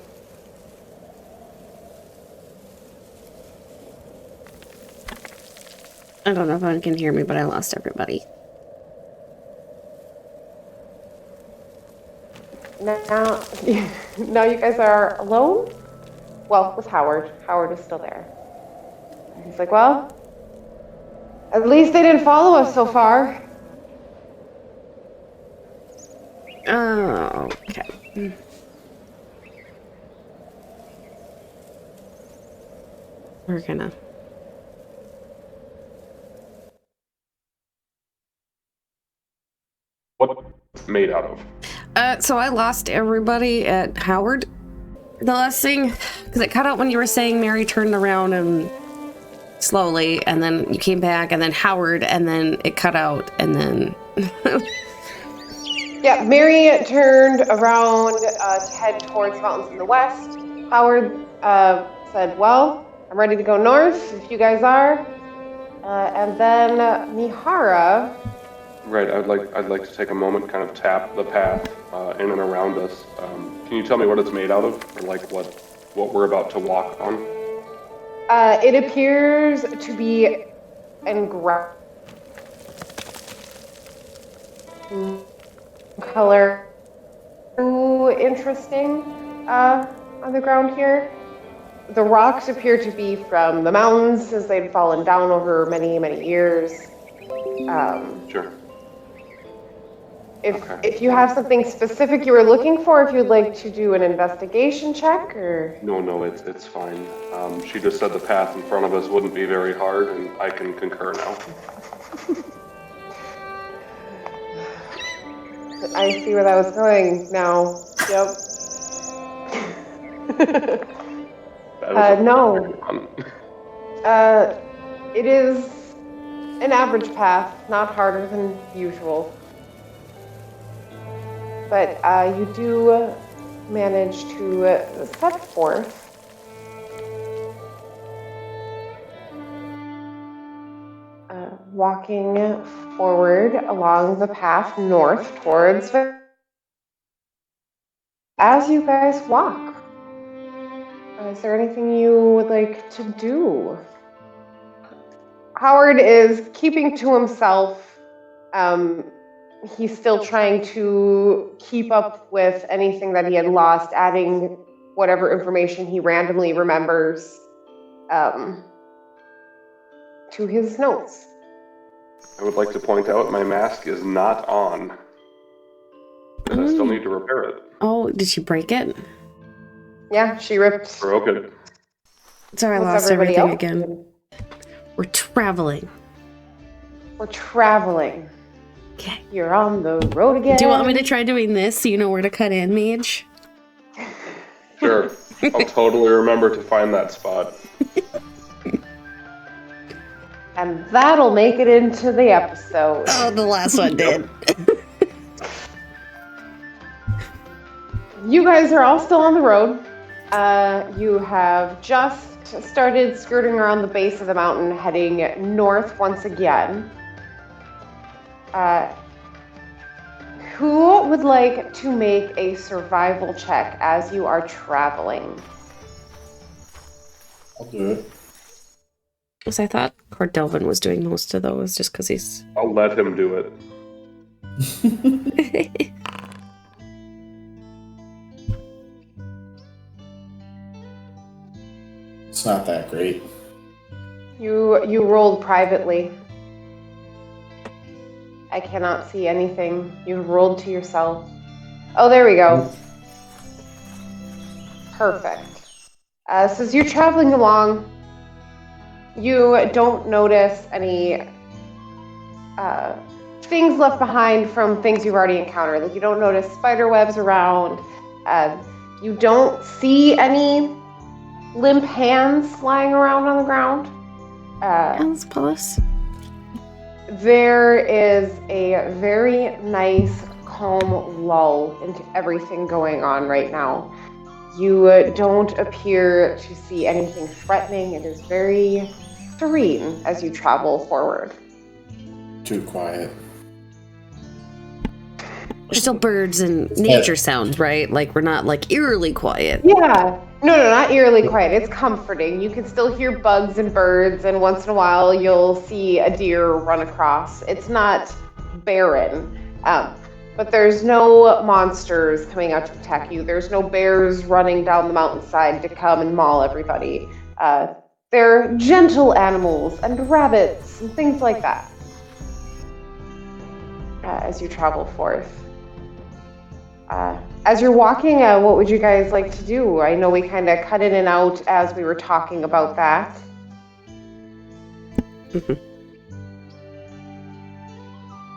[SPEAKER 2] I don't know if anyone can hear me, but I lost everybody.
[SPEAKER 1] Now you guys are alone? Well, with Howard. Howard is still there. He's like, well, at least they didn't follow us so far.
[SPEAKER 2] Oh, okay. We're gonna...
[SPEAKER 5] What made out of?
[SPEAKER 2] So I lost everybody at Howard. The last thing, because it cut out when you were saying Mary turned around and slowly, and then you came back, and then Howard, and then it cut out, and then...
[SPEAKER 1] Yeah, Mary turned around to head towards mountains in the west. Howard said, well, I'm ready to go north, if you guys are. And then Mihara...
[SPEAKER 5] Right, I'd like to take a moment, kind of tap the path in and around us. Can you tell me what it's made out of, or like what we're about to walk on?
[SPEAKER 1] It appears to be color. Ooh, interesting on the ground here. The rocks appear to be from the mountains as they'd fallen down over many, many years.
[SPEAKER 5] Sure.
[SPEAKER 1] If you have something specific you were looking for, if you'd like to do an investigation check, or...
[SPEAKER 5] No, it's fine. She just said the path in front of us wouldn't be very hard, and I can concur now.
[SPEAKER 1] I see where that was going now. Yep. No. It is an average path, not harder than usual. But you do manage to set forth walking forward along the path north towards. As you guys walk, is there anything you would like to do? Howard is keeping to himself. He's still trying to keep up with anything that he had lost, adding whatever information he randomly remembers to his notes.
[SPEAKER 5] I would like to point out my mask is not on. And I still need to repair it.
[SPEAKER 2] Oh, did she break it?
[SPEAKER 1] Yeah, she ripped.
[SPEAKER 5] Broke it.
[SPEAKER 2] Sorry, I lost everything again. We're traveling.
[SPEAKER 1] We're traveling.
[SPEAKER 2] Okay.
[SPEAKER 1] You're on the road again.
[SPEAKER 2] Do you want me to try doing this so you know where to cut in, Mage?
[SPEAKER 5] Sure. I'll totally remember to find that spot.
[SPEAKER 1] And that'll make it into the episode.
[SPEAKER 2] Oh, the last one did.
[SPEAKER 1] You guys are all still on the road. You have just started skirting around the base of the mountain, heading north once again. Who would like to make a survival check as you are traveling?
[SPEAKER 3] I'll do it.
[SPEAKER 2] Because I thought Cordelvin was doing most of those just because he's...
[SPEAKER 5] I'll let him do it.
[SPEAKER 3] It's not that great.
[SPEAKER 1] You rolled privately. I cannot see anything. You've rolled to yourself. Oh, there we go. Perfect. So as you're traveling along, you don't notice any things left behind from things you've already encountered. Like, you don't notice spider webs around. You don't see any limp hands lying around on the ground.
[SPEAKER 2] Hands, Pulse.
[SPEAKER 1] There is a very nice, calm lull into everything going on right now. You don't appear to see anything threatening. It is very serene as you travel forward.
[SPEAKER 3] Too quiet.
[SPEAKER 2] There's still birds and nature sounds, right? Like, we're not, like, eerily quiet.
[SPEAKER 1] Yeah. No, not eerily quiet. It's comforting. You can still hear bugs and birds, and once in a while you'll see a deer run across. It's not barren, but there's no monsters coming out to attack you. There's no bears running down the mountainside to come and maul everybody. They're gentle animals and rabbits and things like that as you travel forth. As you're walking, what would you guys like to do? I know we kind of cut in and out as we were talking about that.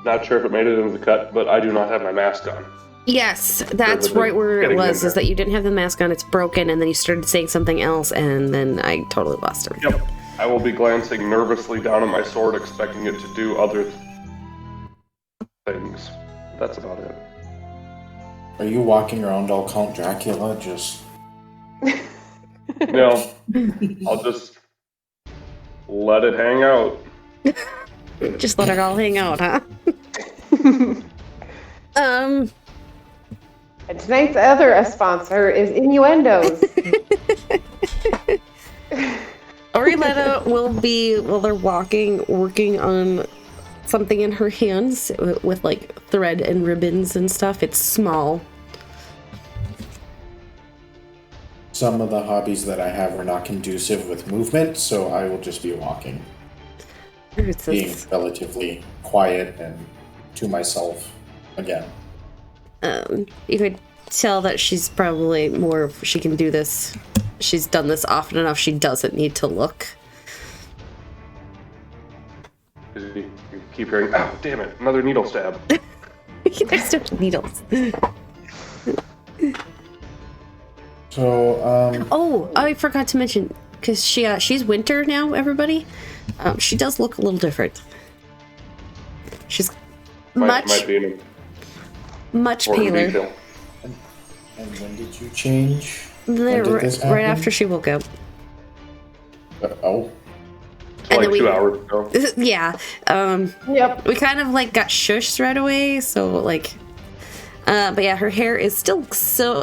[SPEAKER 5] Not sure if it made it into the cut, but I do not have my mask on.
[SPEAKER 2] Yes, that's right where it was, is that you didn't have the mask on, it's broken, and then you started saying something else, and then I totally lost it.
[SPEAKER 5] Yep. I will be glancing nervously down at my sword, expecting it to do other things. That's about it.
[SPEAKER 3] Are you walking around all Count Dracula, just...
[SPEAKER 5] No. I'll just let it hang out.
[SPEAKER 2] Just let it all hang out, huh?
[SPEAKER 1] And tonight's other sponsor is Innuendos.
[SPEAKER 2] Oriletta will be, while they're walking, working on something in her hands with like thread and ribbons and stuff. It's small.
[SPEAKER 3] Some of the hobbies that I have are not conducive with movement, so I will just be walking. Being relatively quiet and to myself again.
[SPEAKER 2] You could tell that she's probably more, she can do this. She's done this often enough, she doesn't need to look.
[SPEAKER 5] You keep hearing, oh, damn it, another needle stab.
[SPEAKER 2] There's still needles.
[SPEAKER 3] So,
[SPEAKER 2] Oh, I forgot to mention, because she's winter now, everybody. She does look a little different. She's much paler.
[SPEAKER 5] Detail.
[SPEAKER 3] And when did you change?
[SPEAKER 2] Right after she woke up.
[SPEAKER 3] Oh.
[SPEAKER 2] And
[SPEAKER 5] like
[SPEAKER 2] then
[SPEAKER 5] 2 hours ago.
[SPEAKER 2] Yeah.
[SPEAKER 1] Yep.
[SPEAKER 2] We kind of like got shushed right away, so like but yeah, her hair is still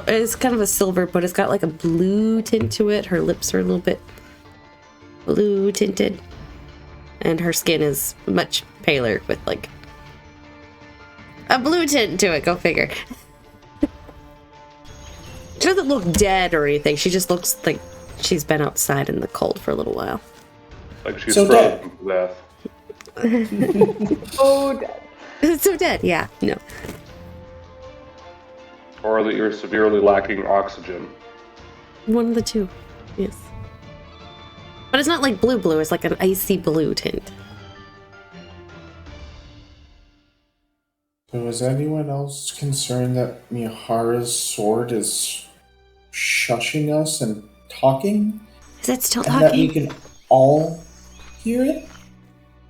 [SPEAKER 2] it's kind of a silver, but it's got like a blue tint to it. Her lips are a little bit blue tinted. And her skin is much paler with like a blue tint to it, go figure. She doesn't look dead or anything. She just looks like she's been outside in the cold for a little while.
[SPEAKER 5] Like she's
[SPEAKER 3] so
[SPEAKER 5] frozen to death.
[SPEAKER 1] Oh, dead.
[SPEAKER 2] So dead, yeah, no.
[SPEAKER 5] Or that you're severely lacking oxygen.
[SPEAKER 2] One of the two, yes. But it's not like blue, it's like an icy blue tint.
[SPEAKER 3] So is anyone else concerned that Mihara's sword is shushing us and talking?
[SPEAKER 2] Is it still
[SPEAKER 3] and
[SPEAKER 2] talking?
[SPEAKER 3] that we can all hear it?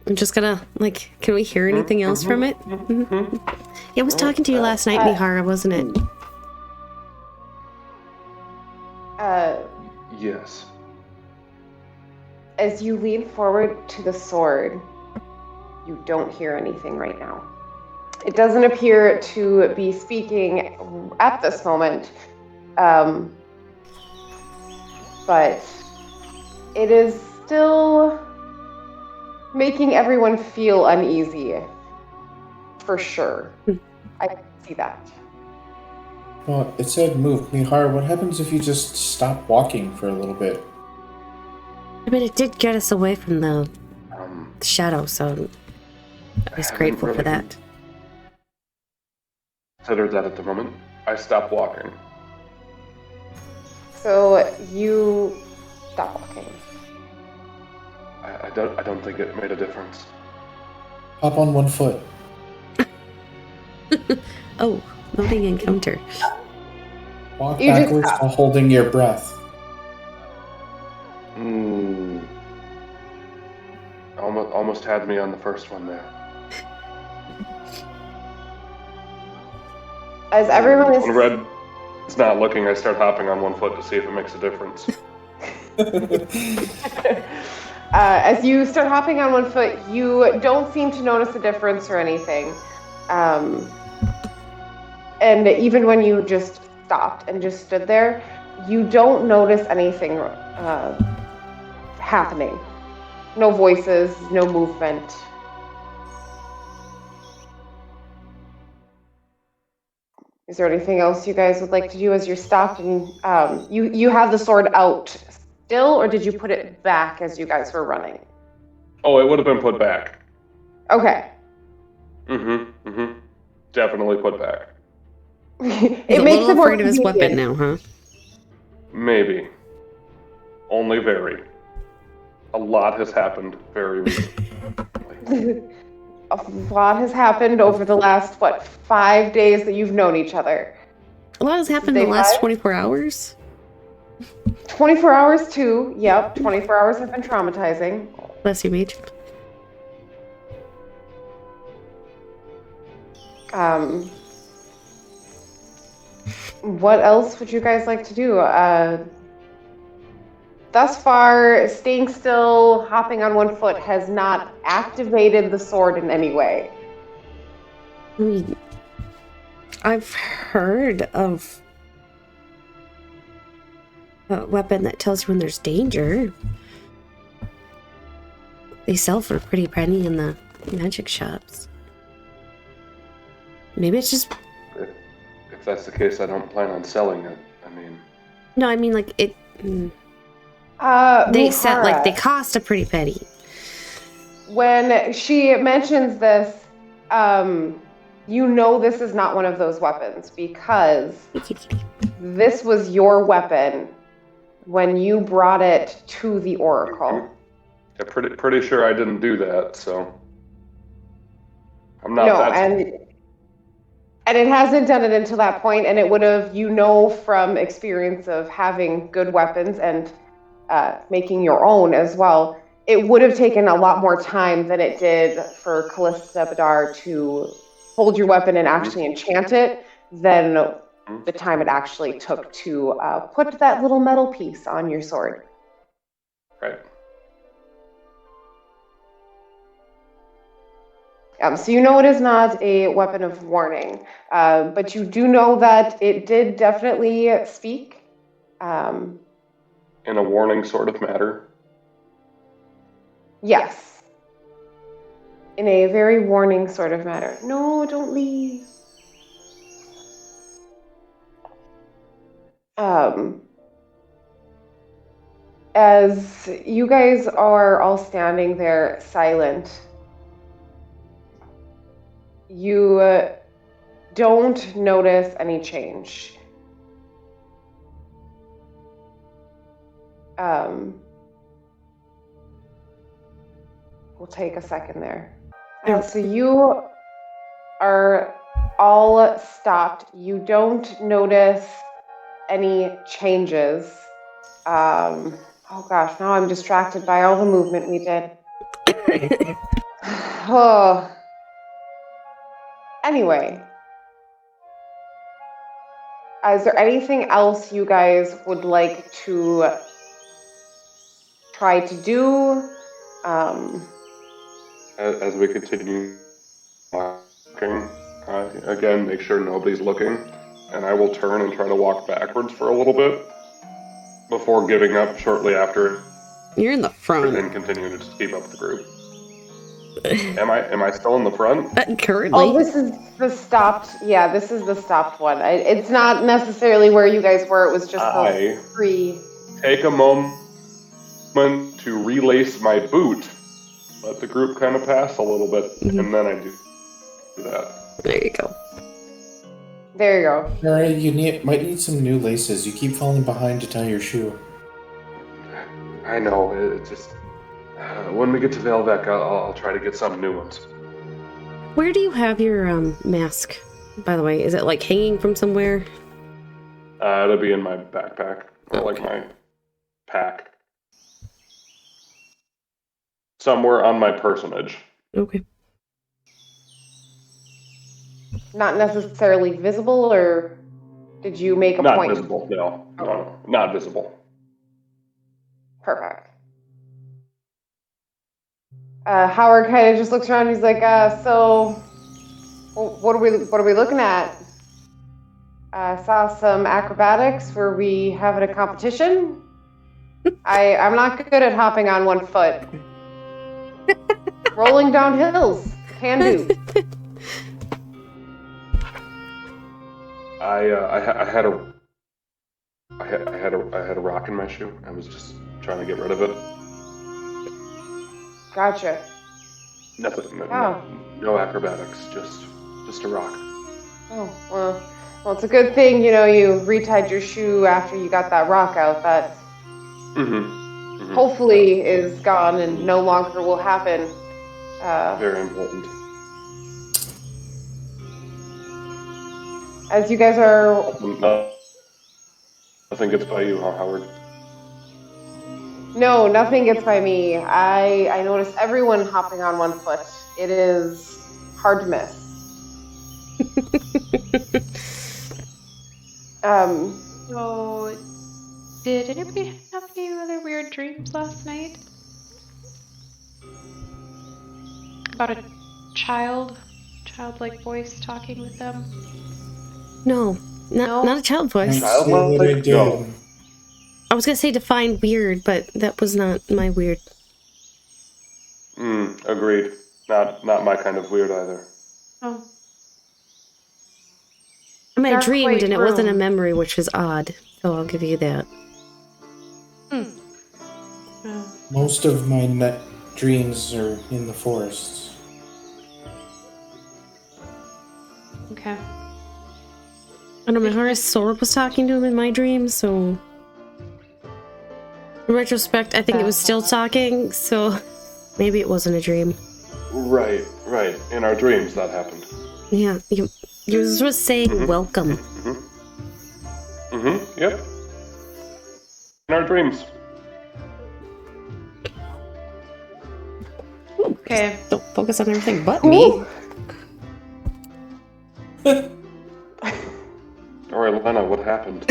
[SPEAKER 2] I'm just gonna, like, can we hear anything else from it? Mm-hmm. It was talking to you last night, Mihara, wasn't it?
[SPEAKER 5] Yes.
[SPEAKER 1] As you lean forward to the sword, you don't hear anything right now. It doesn't appear to be speaking at this moment, but it is still making everyone feel uneasy, for sure. I can see that.
[SPEAKER 3] Well, it said move. Mihara, what happens if you just stop walking for a little bit?
[SPEAKER 2] I mean, it did get us away from the shadow, so I was grateful for that.
[SPEAKER 5] Considered that at the moment. I stopped walking.
[SPEAKER 1] So you stop walking.
[SPEAKER 5] I don't think it made a difference.
[SPEAKER 3] Hop on one foot.
[SPEAKER 2] Oh, loading encounter.
[SPEAKER 3] Walk backwards while holding your breath.
[SPEAKER 5] Almost had me on the first one there.
[SPEAKER 1] As everyone is...
[SPEAKER 5] When Red is not looking, I start hopping on one foot to see if it makes a difference.
[SPEAKER 1] As you start hopping on one foot, you don't seem to notice a difference or anything. And even when you just stopped and just stood there, you don't notice anything happening. No voices, no movement. Is there anything else you guys would like to do as you're stopped? And you have the sword out still, or did you put it back as you guys were running?
[SPEAKER 5] Oh, it would have been put back.
[SPEAKER 1] Okay.
[SPEAKER 5] Definitely put back.
[SPEAKER 1] It
[SPEAKER 2] He's
[SPEAKER 1] makes
[SPEAKER 2] a little afraid of his weapon now, huh?
[SPEAKER 5] Maybe. Only very. A lot has happened very recently.
[SPEAKER 1] A lot has happened over the last, 5 days that you've known each other?
[SPEAKER 2] A lot has happened in the last 24 hours?
[SPEAKER 1] 24 hours too, yep. 24 hours have been traumatizing.
[SPEAKER 2] Bless you, Mage.
[SPEAKER 1] What else would you guys like to do? Thus far, staying still, hopping on one foot has not activated the sword in any way.
[SPEAKER 2] I mean, I've heard of a weapon that tells you when there's danger. They sell for a pretty penny in the magic shops. Maybe it's just...
[SPEAKER 5] If that's the case, I don't plan on selling it. I mean...
[SPEAKER 2] No, I mean, like, it... they sell, like, they cost a pretty penny.
[SPEAKER 1] When she mentions this, you know this is not one of those weapons, because this was your weapon when you brought it to the Oracle.
[SPEAKER 5] Yeah, pretty sure I didn't do that, so... I'm not
[SPEAKER 1] And it hasn't done it until that point, and it would have, from experience of having good weapons and making your own as well, it would have taken a lot more time than it did for Callista Badar to hold your weapon and actually enchant it than the time it actually took to put that little metal piece on your sword.
[SPEAKER 5] Right.
[SPEAKER 1] So you know it is not a weapon of warning, but you do know that it did definitely speak.
[SPEAKER 5] In a warning sort of matter?
[SPEAKER 1] Yes. In a very warning sort of matter. No, don't leave. As you guys are all standing there silent, you don't notice any change. We'll take a second there. So you are all stopped. You don't notice any changes. Oh gosh, now I'm distracted by all the movement we did. Oh. Anyway, is there anything else you guys would like to try to do?
[SPEAKER 5] As we continue walking, again, make sure nobody's looking, and I will turn and try to walk backwards for a little bit before giving up shortly after.
[SPEAKER 2] You're in the front.
[SPEAKER 5] And continuing to keep up with the group. Am I still in the front?
[SPEAKER 2] Currently.
[SPEAKER 1] Oh, this is the stopped. Yeah, this is the stopped one. It's not necessarily where you guys were. It was just the free.
[SPEAKER 5] Take a moment to relace my boot. Let the group kind of pass a little bit, and then I do that.
[SPEAKER 2] There you go.
[SPEAKER 1] There you go.
[SPEAKER 3] Alright, might need some new laces. You keep falling behind to tie your shoe.
[SPEAKER 5] I know, it's just... when we get to Twaelwek, I'll try to get some new ones.
[SPEAKER 2] Where do you have your mask, by the way? Is it, like, hanging from somewhere?
[SPEAKER 5] It'll be in my backpack, or like my pack. Somewhere on my personage.
[SPEAKER 2] Okay.
[SPEAKER 1] Not necessarily visible, or did you make a
[SPEAKER 5] Not
[SPEAKER 1] point?
[SPEAKER 5] visible, no. No, not visible.
[SPEAKER 1] Perfect. Howard kind of just looks around. He's like, "So, what are we looking at? Saw some acrobatics. Were we having a competition? I'm not good at hopping on one foot. Rolling down hills, can do."
[SPEAKER 5] I had a rock in my shoe. I was just trying to get rid of it.
[SPEAKER 1] Gotcha.
[SPEAKER 5] Nothing.
[SPEAKER 1] Oh.
[SPEAKER 5] No acrobatics. Just a rock.
[SPEAKER 1] Oh, well, it's a good thing, you retied your shoe after you got that rock out. That hopefully is gone and no longer will happen.
[SPEAKER 5] Very important.
[SPEAKER 1] As you guys are...
[SPEAKER 5] Nothing gets by you, huh, Howard?
[SPEAKER 1] No, nothing gets by me. I notice everyone hopping on one foot. It is hard to miss.
[SPEAKER 4] So, did anybody have any other weird dreams last night? About a childlike voice talking with them?
[SPEAKER 2] No, not a child voice.
[SPEAKER 5] Childlike? No.
[SPEAKER 2] I was gonna say define weird, but that was not my weird.
[SPEAKER 5] Agreed. Not my kind of weird either.
[SPEAKER 4] Oh.
[SPEAKER 2] I mean, I
[SPEAKER 4] Dark
[SPEAKER 2] dreamed
[SPEAKER 4] white
[SPEAKER 2] and it wasn't a
[SPEAKER 4] room.
[SPEAKER 2] memory, which is odd. So I'll give you that.
[SPEAKER 3] Most of my dreams are in the forests.
[SPEAKER 4] Okay.
[SPEAKER 2] I don't know, my Horus sword was talking to him in my dreams, so... In retrospect, I think it was still talking, so maybe it wasn't a dream.
[SPEAKER 5] Right. In our dreams, that happened.
[SPEAKER 2] Yeah, you were supposed to say welcome.
[SPEAKER 5] Yep. In our dreams.
[SPEAKER 4] Okay.
[SPEAKER 2] Don't focus on everything but me.
[SPEAKER 5] Or Elena, what happened?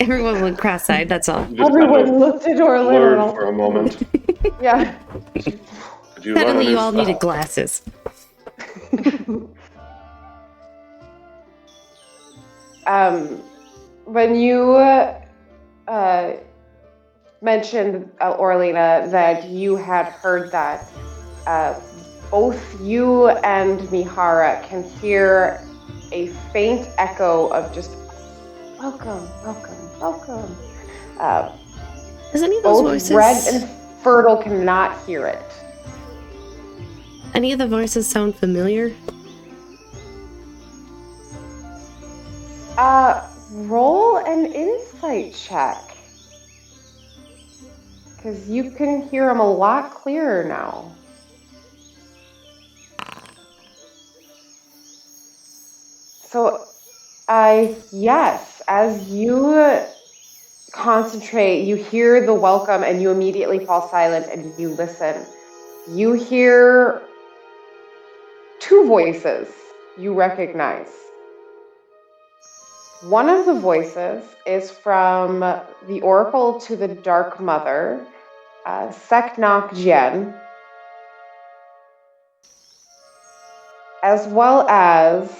[SPEAKER 2] Everyone went cross-eyed, that's all.
[SPEAKER 1] Everyone looked at Orlando.
[SPEAKER 5] Blurred for a moment.
[SPEAKER 1] Yeah.
[SPEAKER 5] Did you
[SPEAKER 2] Suddenly you all
[SPEAKER 5] spell?
[SPEAKER 2] needed glasses.
[SPEAKER 1] When you mentioned, Orlena, that you had heard that, both you and Mihara can hear a faint echo of just welcome.
[SPEAKER 2] Is any of those
[SPEAKER 1] Both
[SPEAKER 2] voices...
[SPEAKER 1] Red and Fertile cannot hear it.
[SPEAKER 2] Any of the voices sound familiar?
[SPEAKER 1] Roll an insight check. Because you can hear them a lot clearer now. So, yes, as you concentrate, you hear the welcome and you immediately fall silent and you listen. You hear two voices you recognize. One of the voices is from the Oracle to the Dark Mother, Seknok Jien, as well as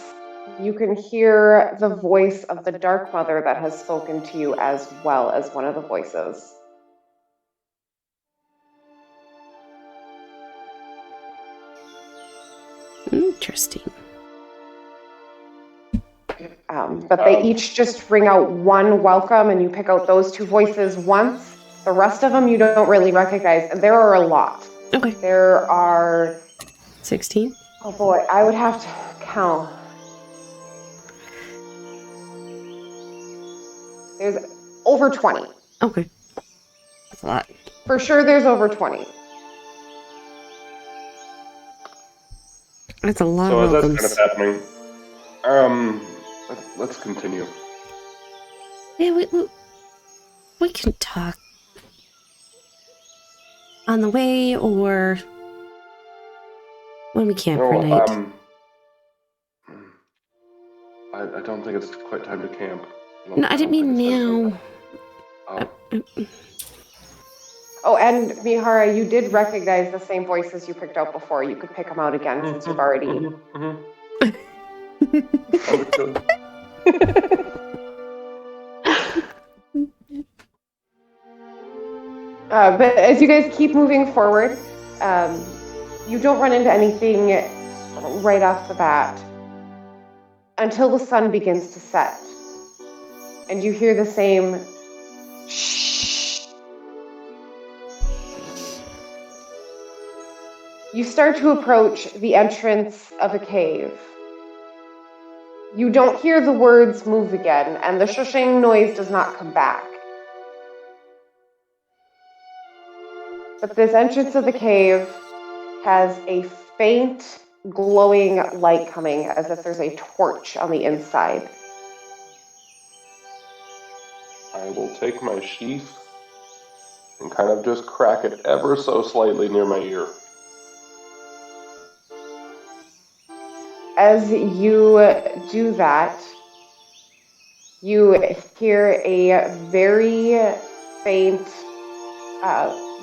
[SPEAKER 1] you can hear the voice of the Dark Mother that has spoken to you as well as one of the voices.
[SPEAKER 2] Interesting.
[SPEAKER 1] But they each just ring out one welcome, and you pick out those two voices once, The rest of them you don't really recognize, and there are a lot.
[SPEAKER 2] Okay.
[SPEAKER 1] There are
[SPEAKER 2] 16.
[SPEAKER 1] Oh boy, I would have to count. There's over 20.
[SPEAKER 2] Okay. That's a lot.
[SPEAKER 1] For sure there's over 20.
[SPEAKER 2] That's a lot
[SPEAKER 5] So
[SPEAKER 2] of
[SPEAKER 5] as
[SPEAKER 2] welcomes.
[SPEAKER 5] that's kind of happening, let's continue.
[SPEAKER 2] Yeah, we can talk on the way or when we camp for night.
[SPEAKER 5] I don't think it's quite time to camp.
[SPEAKER 2] No, I didn't mean now.
[SPEAKER 1] Oh, and Mihara, you did recognize the same voices you picked out before. You could pick them out again since you've already...
[SPEAKER 5] Understood.
[SPEAKER 1] But as you guys keep moving forward, you don't run into anything right off the bat until the sun begins to set. And you hear the same shh. You start to approach the entrance of a cave. You don't hear the words move again, and the shushing noise does not come back. But this entrance of the cave has a faint, glowing light coming, as if there's a torch on the inside.
[SPEAKER 5] I will take my sheath and kind of just crack it ever so slightly near my ear.
[SPEAKER 1] As you do that, you hear a very faint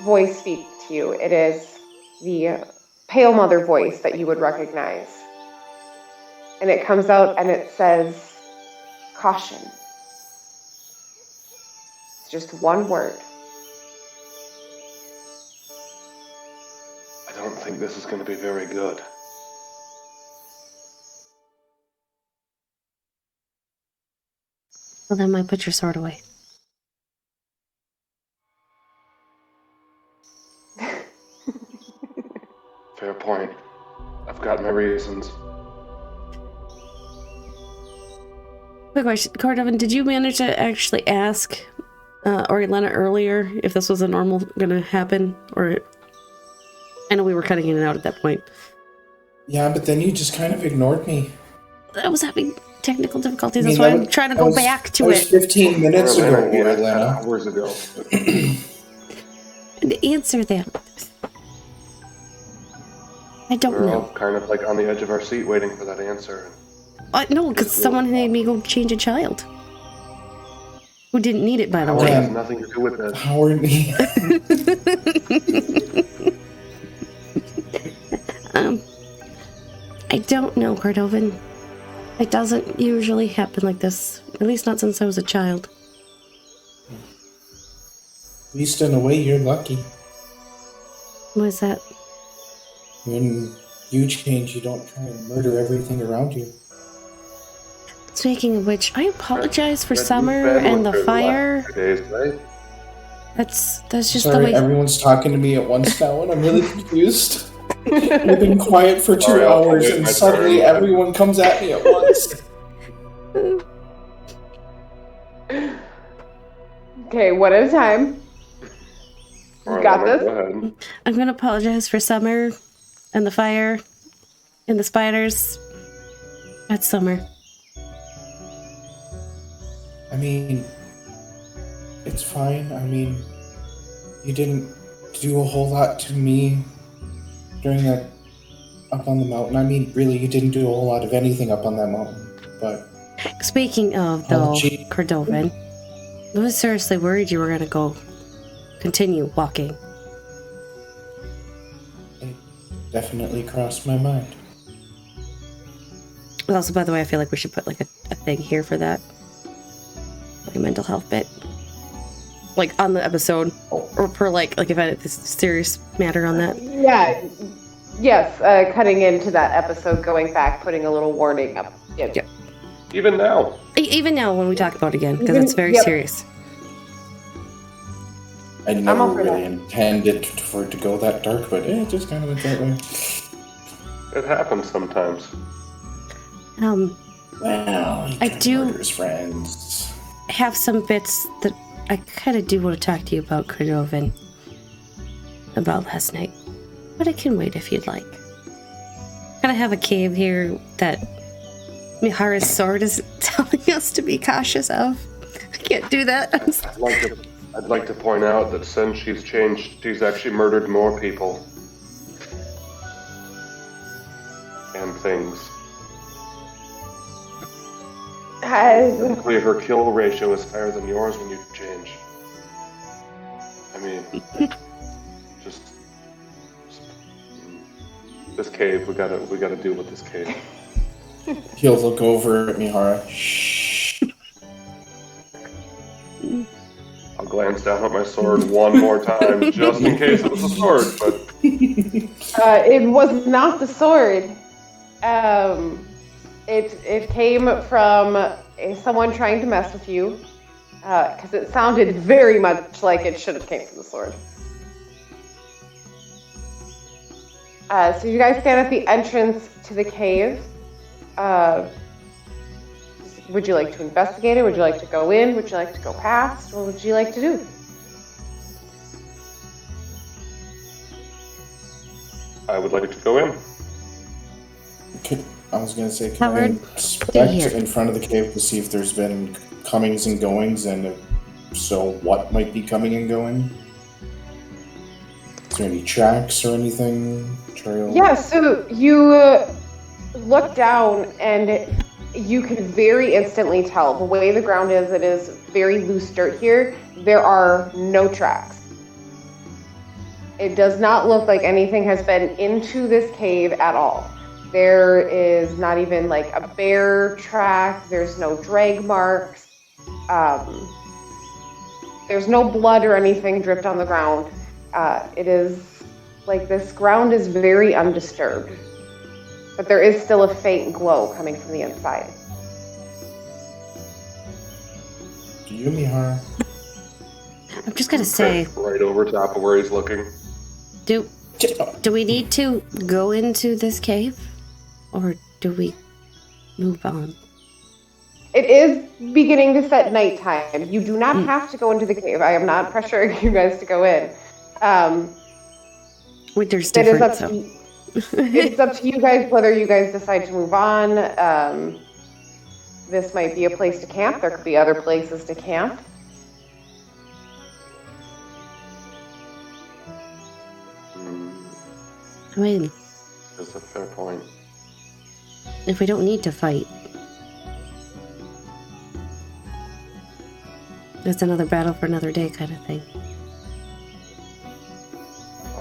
[SPEAKER 1] voice speak to you. It is the Pale Mother voice that you would recognize. And it comes out and it says, caution. It's just one word.
[SPEAKER 5] I don't think this is going to be very good.
[SPEAKER 2] Well, then, put your sword away.
[SPEAKER 5] Fair point. I've got my reasons.
[SPEAKER 2] Quick question, Cordovan, did you manage to actually ask Orielena earlier if this was a normal gonna happen? Or I know we were cutting in and out at that point.
[SPEAKER 3] Yeah, but then you just kind of ignored me.
[SPEAKER 2] I was having technical difficulties. That's why I'm trying to go back to it.
[SPEAKER 3] 15 minutes ago, Orielena.
[SPEAKER 5] Hours ago.
[SPEAKER 2] And answer them. I don't
[SPEAKER 5] We're all
[SPEAKER 2] know.
[SPEAKER 5] kind of like on the edge of our seat waiting for that answer.
[SPEAKER 2] No, because someone made me go change a child. Who didn't need it, by the
[SPEAKER 5] Howard
[SPEAKER 2] way.
[SPEAKER 5] has nothing to do with this.
[SPEAKER 3] Howard,
[SPEAKER 2] I don't know, Cordovan. It doesn't usually happen like this. At least not since I was a child.
[SPEAKER 3] at least in a way, you're lucky.
[SPEAKER 2] What is that?
[SPEAKER 3] When you change, you don't try and murder everything around you.
[SPEAKER 2] Speaking of which, I apologize for Summer and the fire.
[SPEAKER 5] Days, right?
[SPEAKER 2] That's just
[SPEAKER 3] Sorry,
[SPEAKER 2] the way.
[SPEAKER 3] everyone's talking to me at once now, and I'm really confused. We've been quiet for 2
[SPEAKER 5] Sorry, I'll
[SPEAKER 3] hours,
[SPEAKER 5] forget
[SPEAKER 3] and
[SPEAKER 5] my
[SPEAKER 3] suddenly
[SPEAKER 5] turn.
[SPEAKER 3] everyone comes at me at once.
[SPEAKER 1] Okay, one at a time. You got this?
[SPEAKER 5] Go ahead.
[SPEAKER 2] I'm gonna apologize for Summer and the fire and the spiders. That's Summer.
[SPEAKER 3] I mean, it's fine. I mean, you didn't do a whole lot to me during that up on the mountain. I mean, really, you didn't do a whole lot of anything up on that mountain, but...
[SPEAKER 2] Speaking of, though,
[SPEAKER 3] gee.
[SPEAKER 2] Cordovan, I was seriously worried you were gonna go continue walking.
[SPEAKER 3] It definitely crossed my mind.
[SPEAKER 2] Also, by the way, I feel like we should put like a thing here for that. Like a mental health bit. Like on the episode. Or per like if I had this serious matter on that.
[SPEAKER 1] Yeah. Yes, cutting into that episode, going back, putting a little warning up. Yep.
[SPEAKER 5] Even now.
[SPEAKER 2] Even now when we talk about it again, because
[SPEAKER 1] Even-
[SPEAKER 2] it's very
[SPEAKER 1] yep.
[SPEAKER 2] serious.
[SPEAKER 3] I never really intended for it to go that dark, but it just kind of went that way.
[SPEAKER 5] It happens sometimes.
[SPEAKER 3] Well,
[SPEAKER 2] I do
[SPEAKER 3] murders friends.
[SPEAKER 2] have some bits that I kind of do want to talk to you about, Cordovan. About last night. But I can wait if you'd like. Kind of have a cave here that Mihara's sword is telling us to be cautious of. I can't do that.
[SPEAKER 5] I'd like to point out that since she's changed, she's actually murdered more people. And things. Her kill ratio is higher than yours when you change. I mean, just this cave. We gotta deal with this cave.
[SPEAKER 3] He'll look over at Mihara. Shh.
[SPEAKER 5] I'll glance down at my sword one more time, just in case it was a sword. But
[SPEAKER 1] it was not the sword. It came from someone trying to mess with you, because it sounded very much like it should have came from the sword. So you guys stand at the entrance to the cave. Would you like to investigate it? Would you like to go in? Would you like to go past? What would you like to do?
[SPEAKER 5] I would like to go in.
[SPEAKER 3] I was going to say, can I inspect in front of the cave to see if there's been comings and goings, and if so, what might be coming and going? Is there any tracks or anything? Trail?
[SPEAKER 1] Yeah, so you look down and you can very instantly tell the way the ground is. It is very loose dirt here. There are no tracks. It does not look like anything has been into this cave at all. There is not even like a bear track. There's no drag marks. There's no blood or anything dripped on the ground. It is like this ground is very undisturbed. But there is still a faint glow coming from the inside.
[SPEAKER 3] Do you, Mihara?
[SPEAKER 2] I'm just gonna say,
[SPEAKER 5] right over top of where he's looking.
[SPEAKER 2] Do we need to go into this cave, or do we move on?
[SPEAKER 1] It is beginning to set nighttime. You do not have to go into the cave. I am not pressuring you guys to go in.
[SPEAKER 2] Winter's different, so.
[SPEAKER 1] It's up to you guys whether you guys decide to move on. This might be a place to camp. There could be other places to camp.
[SPEAKER 2] I mean,
[SPEAKER 5] that's a fair point.
[SPEAKER 2] If we don't need to fight, it's another battle for another day kind of thing.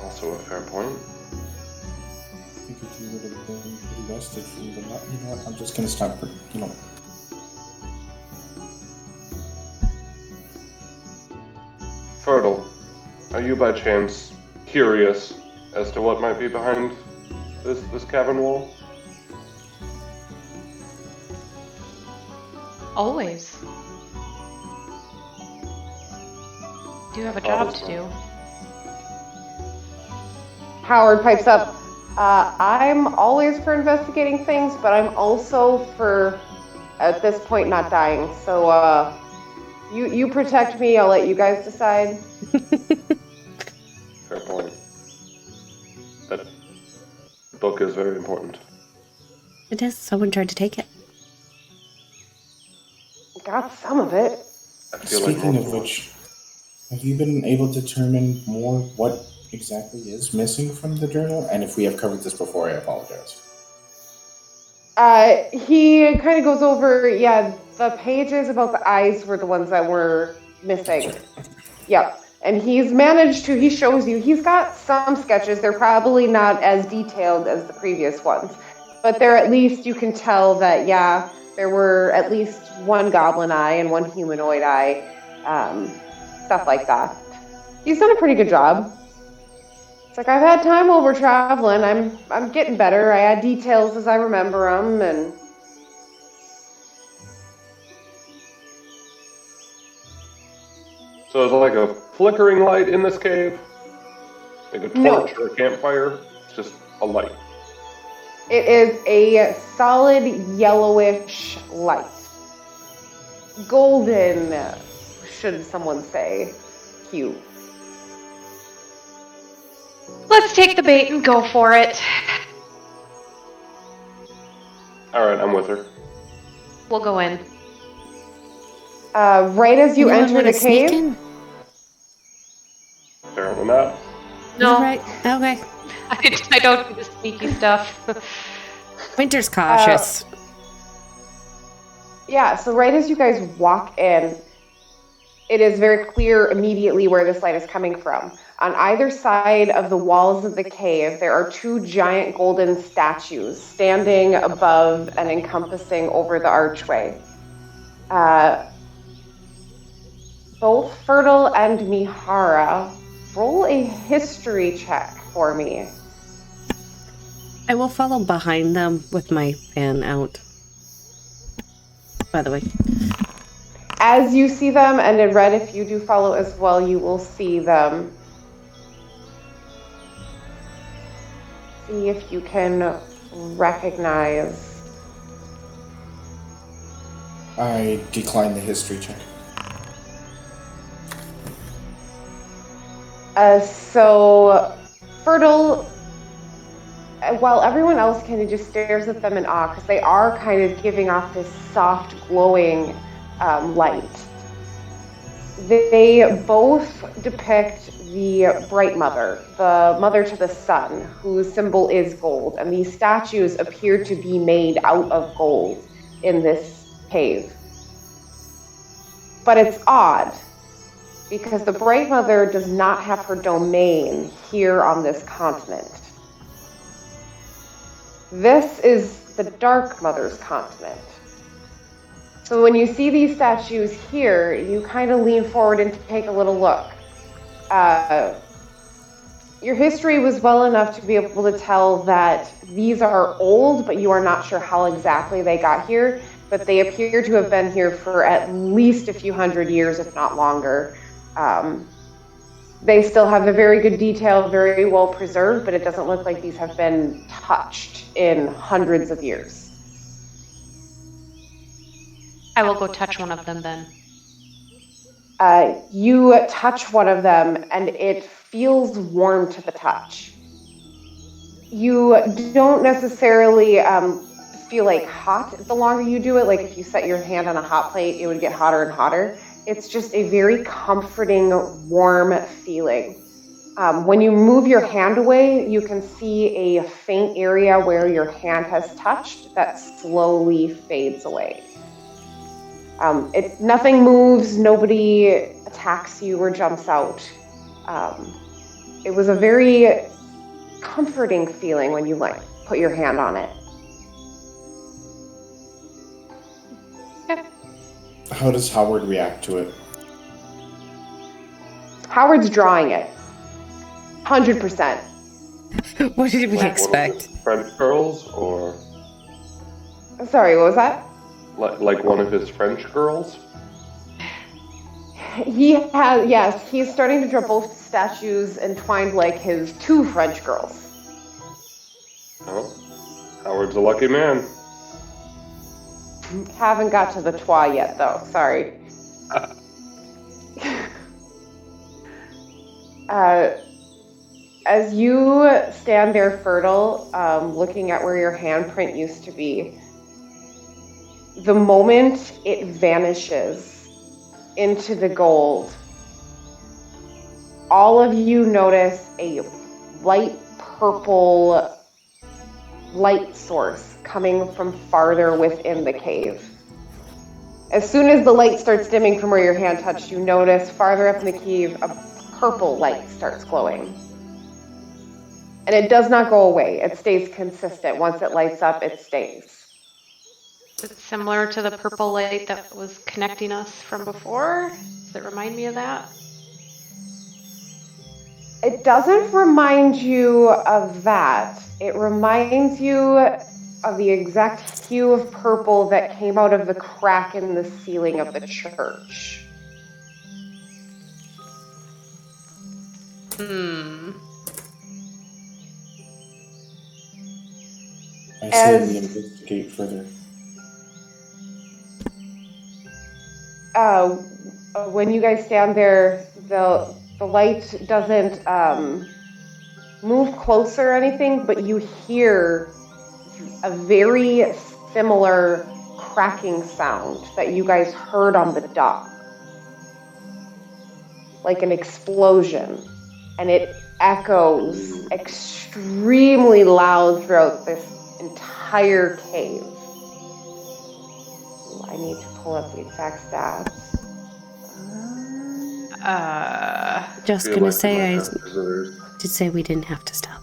[SPEAKER 5] Also a fair point.
[SPEAKER 3] I think if you would have been pretty rested from the night, you know what, I'm just going to stop,
[SPEAKER 5] Fertile, are you by chance curious as to what might be behind this cavern wall?
[SPEAKER 4] Always. Do have a job to do.
[SPEAKER 1] Howard pipes up. I'm always for investigating things, but I'm also for, at this point, not dying. So, you protect me, I'll let you guys decide.
[SPEAKER 5] Fair point. That book is very important.
[SPEAKER 2] It is. Someone tried to take it.
[SPEAKER 1] Got some of it.
[SPEAKER 3] Speaking of which, have you been able to determine more what exactly is missing from the journal? And if we have covered this before, I apologize.
[SPEAKER 1] He kind of goes over, the pages about the eyes were the ones that were missing. Yep. And he shows you, he's got some sketches. They're probably not as detailed as the previous ones. But they're at least, you can tell that, there were at least one goblin eye and one humanoid eye. Stuff like that. He's done a pretty good job. It's like, I've had time while we're traveling. I'm getting better. I add details as I remember them, and
[SPEAKER 5] So it's like a flickering light in this cave? Like a torch or a campfire? It's just a light.
[SPEAKER 1] It is a solid yellowish light. Golden, should someone say. Hue.
[SPEAKER 4] Let's take the bait and go for it.
[SPEAKER 5] Alright, I'm with her.
[SPEAKER 4] We'll go in.
[SPEAKER 1] Right as you enter the cave.
[SPEAKER 5] Apparently not.
[SPEAKER 4] No.
[SPEAKER 2] Right. Okay.
[SPEAKER 4] I don't do the sneaky stuff.
[SPEAKER 2] Winter's cautious.
[SPEAKER 1] Yeah, so right as you guys walk in, it is very clear immediately where this light is coming from. On either side of the walls of the cave, there are two giant golden statues standing above and encompassing over the archway. Both Fertile and Mihara, roll a history check for me.
[SPEAKER 2] I will follow behind them with my fan out. By the way.
[SPEAKER 1] As you see them, and in red, if you do follow as well, you will see them. See if you can recognize.
[SPEAKER 3] I decline the history check.
[SPEAKER 1] So, Fertile, while everyone else kind of just stares at them in awe, because they are kind of giving off this soft, glowing light. They both depict the Bright Mother, the mother to the sun, whose symbol is gold. And these statues appear to be made out of gold in this cave. But it's odd, because the Bright Mother does not have her domain here on this continent. This is the Dark Mother's continent. So when you see these statues here, you kind of lean forward and take a little look. Your history was well enough to be able to tell that these are old, but you are not sure how exactly they got here. But they appear to have been here for at least a few hundred years, if not longer. They still have a very good detail, very well preserved, but it doesn't look like these have been touched in hundreds of years.
[SPEAKER 4] I will go touch one of them then.
[SPEAKER 1] You touch one of them, and it feels warm to the touch. You don't necessarily feel like hot the longer you do it. Like if you set your hand on a hot plate, it would get hotter and hotter. It's just a very comforting, warm feeling. When you move your hand away, you can see a faint area where your hand has touched that slowly fades away. Nothing moves, nobody attacks you or jumps out. It was a very comforting feeling when you put your hand on it.
[SPEAKER 3] How does Howard react to it?
[SPEAKER 1] Howard's drawing it. 100%.
[SPEAKER 2] What did we
[SPEAKER 5] Like
[SPEAKER 2] expect?
[SPEAKER 5] French girls, or
[SPEAKER 1] Sorry, what was that?
[SPEAKER 5] like one of his French girls?
[SPEAKER 1] Yes, he's starting to draw both statues entwined like his two French girls.
[SPEAKER 5] Oh, Howard's a lucky man.
[SPEAKER 1] Haven't got to the Twa yet, though. Sorry. As you stand there, Fertile, looking at where your handprint used to be, the moment it vanishes into the gold, all of you notice a light purple light source coming from farther within the cave. As soon as the light starts dimming from where your hand touched, you notice farther up in the cave a purple light starts glowing. And it does not go away. It stays consistent. Once it lights up, it stays.
[SPEAKER 4] Is it similar to the purple light that was connecting us from before? Does it remind me of that?
[SPEAKER 1] It doesn't remind you of that. It reminds you of the exact hue of purple that came out of the crack in the ceiling of the church.
[SPEAKER 3] I say we investigate further.
[SPEAKER 1] When you guys stand there, the light doesn't move closer or anything, but you hear a very similar cracking sound that you guys heard on the dock. Like an explosion. And it echoes extremely loud throughout this entire cave. I need to pull up the exact stats.
[SPEAKER 2] Just gonna say, I did say we didn't have to stop.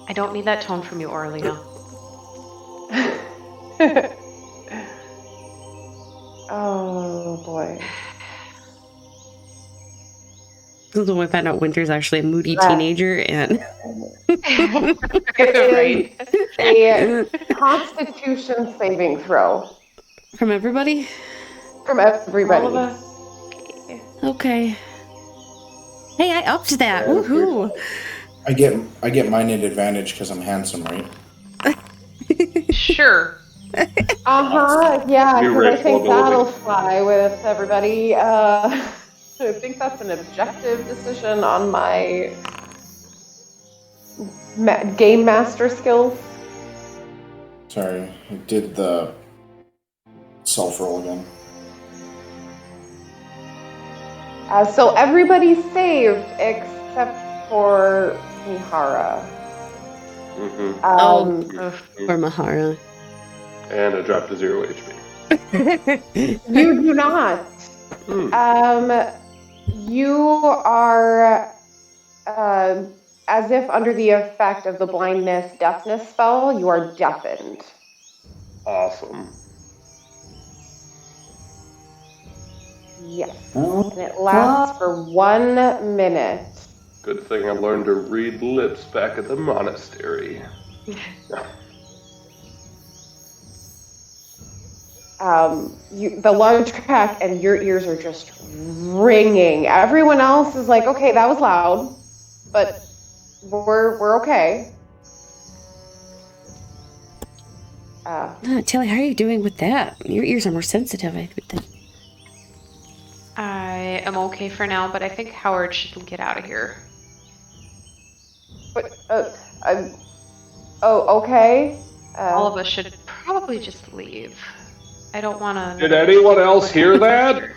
[SPEAKER 4] I don't need that tone from you, Orlina.
[SPEAKER 1] Oh boy.
[SPEAKER 2] This is when we found out Winter's actually a moody teenager, and
[SPEAKER 1] Right. A Constitution saving throw
[SPEAKER 2] from everybody.
[SPEAKER 1] from everybody.
[SPEAKER 4] All of us.
[SPEAKER 2] Okay. Hey, I upped that. Woohoo!
[SPEAKER 3] I get mine at advantage because I'm handsome, right?
[SPEAKER 4] Sure.
[SPEAKER 1] Yeah,
[SPEAKER 5] New
[SPEAKER 1] because I
[SPEAKER 5] racial
[SPEAKER 1] think
[SPEAKER 5] ability.
[SPEAKER 1] that'll fly with everybody. I think that's an objective decision on my game master skills.
[SPEAKER 3] Sorry, I did the self-roll again.
[SPEAKER 1] So everybody saved except for Mihara.
[SPEAKER 2] Or Mahara.
[SPEAKER 5] And I dropped to 0 HP.
[SPEAKER 1] You do not. You are as if under the effect of the blindness, deafness spell, you are deafened.
[SPEAKER 5] Awesome.
[SPEAKER 1] Yes. And it lasts for 1 minute.
[SPEAKER 5] Good thing I learned to read lips back at the monastery.
[SPEAKER 1] The lunge crack and your ears are just ringing. Everyone else is like, okay, that was loud, but we're okay.
[SPEAKER 2] Tilly, how are you doing with that? Your ears are more sensitive, I would think.
[SPEAKER 4] I am okay for now, but I think Howard should get out of here.
[SPEAKER 1] But okay.
[SPEAKER 4] All of us should probably just leave. I don't want to...
[SPEAKER 5] Did anyone else hear that?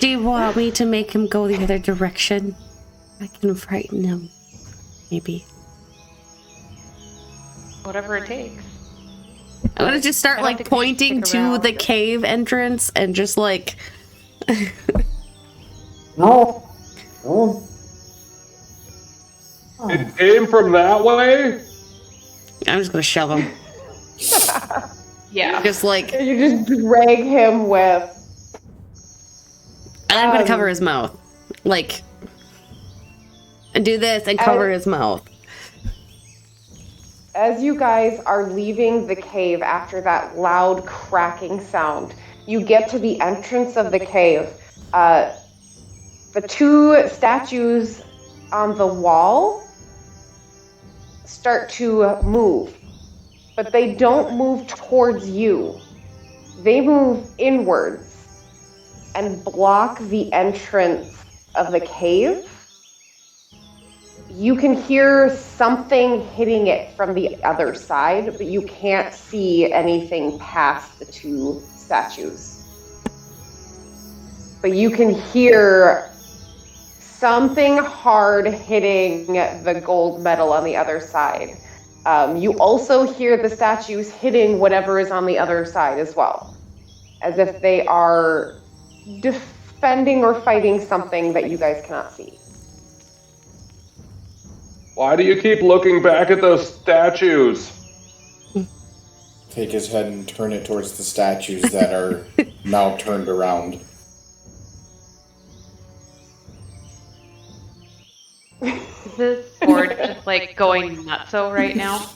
[SPEAKER 2] Do you want me to make him go the other direction? I can frighten him. Maybe.
[SPEAKER 4] Whatever it takes.
[SPEAKER 2] I'm gonna just start like pointing to the cave entrance and just like
[SPEAKER 3] No.
[SPEAKER 5] It came from that way?
[SPEAKER 2] I'm just gonna shove him.
[SPEAKER 4] Yeah.
[SPEAKER 2] Just like, and
[SPEAKER 1] You just drag him with.
[SPEAKER 2] I'm gonna cover his mouth. Like, and do this and cover his mouth.
[SPEAKER 1] As you guys are leaving the cave after that loud cracking sound, you get to the entrance of the cave. The 2 statues on the wall start to move, but they don't move towards you. They move inwards and block the entrance of the cave. You can hear something hitting it from the other side, but you can't see anything past the 2 statues. But you can hear something hard hitting the gold medal on the other side. You also hear the statues hitting whatever is on the other side as well, as if they are defending or fighting something that you guys cannot see.
[SPEAKER 5] Why do you keep looking back at those statues?
[SPEAKER 3] Take his head and turn it towards the statues that are now turned around.
[SPEAKER 4] Is this board just like going nutso right now?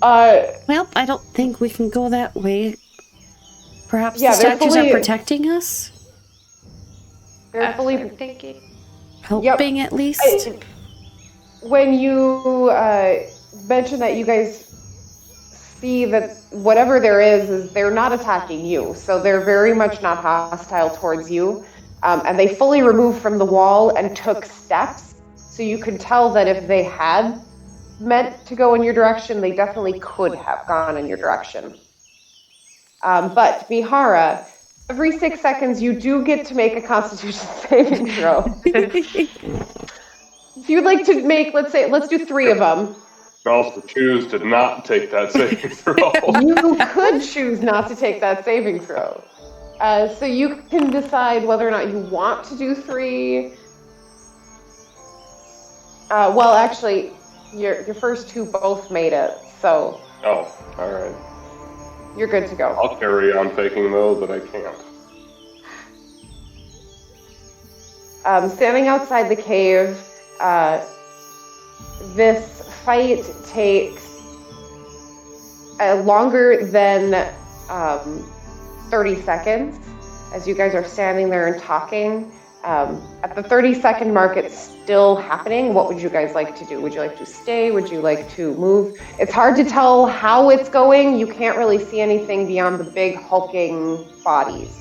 [SPEAKER 2] Well, I don't think we can go that way. Perhaps the statues are protecting us?
[SPEAKER 1] They're fully
[SPEAKER 4] thinking.
[SPEAKER 2] Helping, at least?
[SPEAKER 1] When you mention that you guys see that whatever there is they're not attacking you. So they're very much not hostile towards you. And they fully removed from the wall and took steps. So you could tell that if they had meant to go in your direction, they definitely could have gone in your direction. But Mihara, every 6 seconds you do get to make a Constitution saving throw. If you'd like to make, let's do 3 of them.
[SPEAKER 5] You can also choose to not take that saving throw.
[SPEAKER 1] You could choose not to take that saving throw. So you can decide whether or not you want to do 3. Well, actually, your first 2 both made it, so...
[SPEAKER 5] Oh, alright.
[SPEAKER 1] You're good to go.
[SPEAKER 5] I'll carry on faking those, but I can't.
[SPEAKER 1] Standing outside the cave, this fight takes longer than 30 seconds as you guys are standing there and talking. At the 30-second mark, it's still happening. What would you guys like to do? Would you like to stay? Would you like to move? It's hard to tell how it's going. You can't really see anything beyond the big hulking bodies.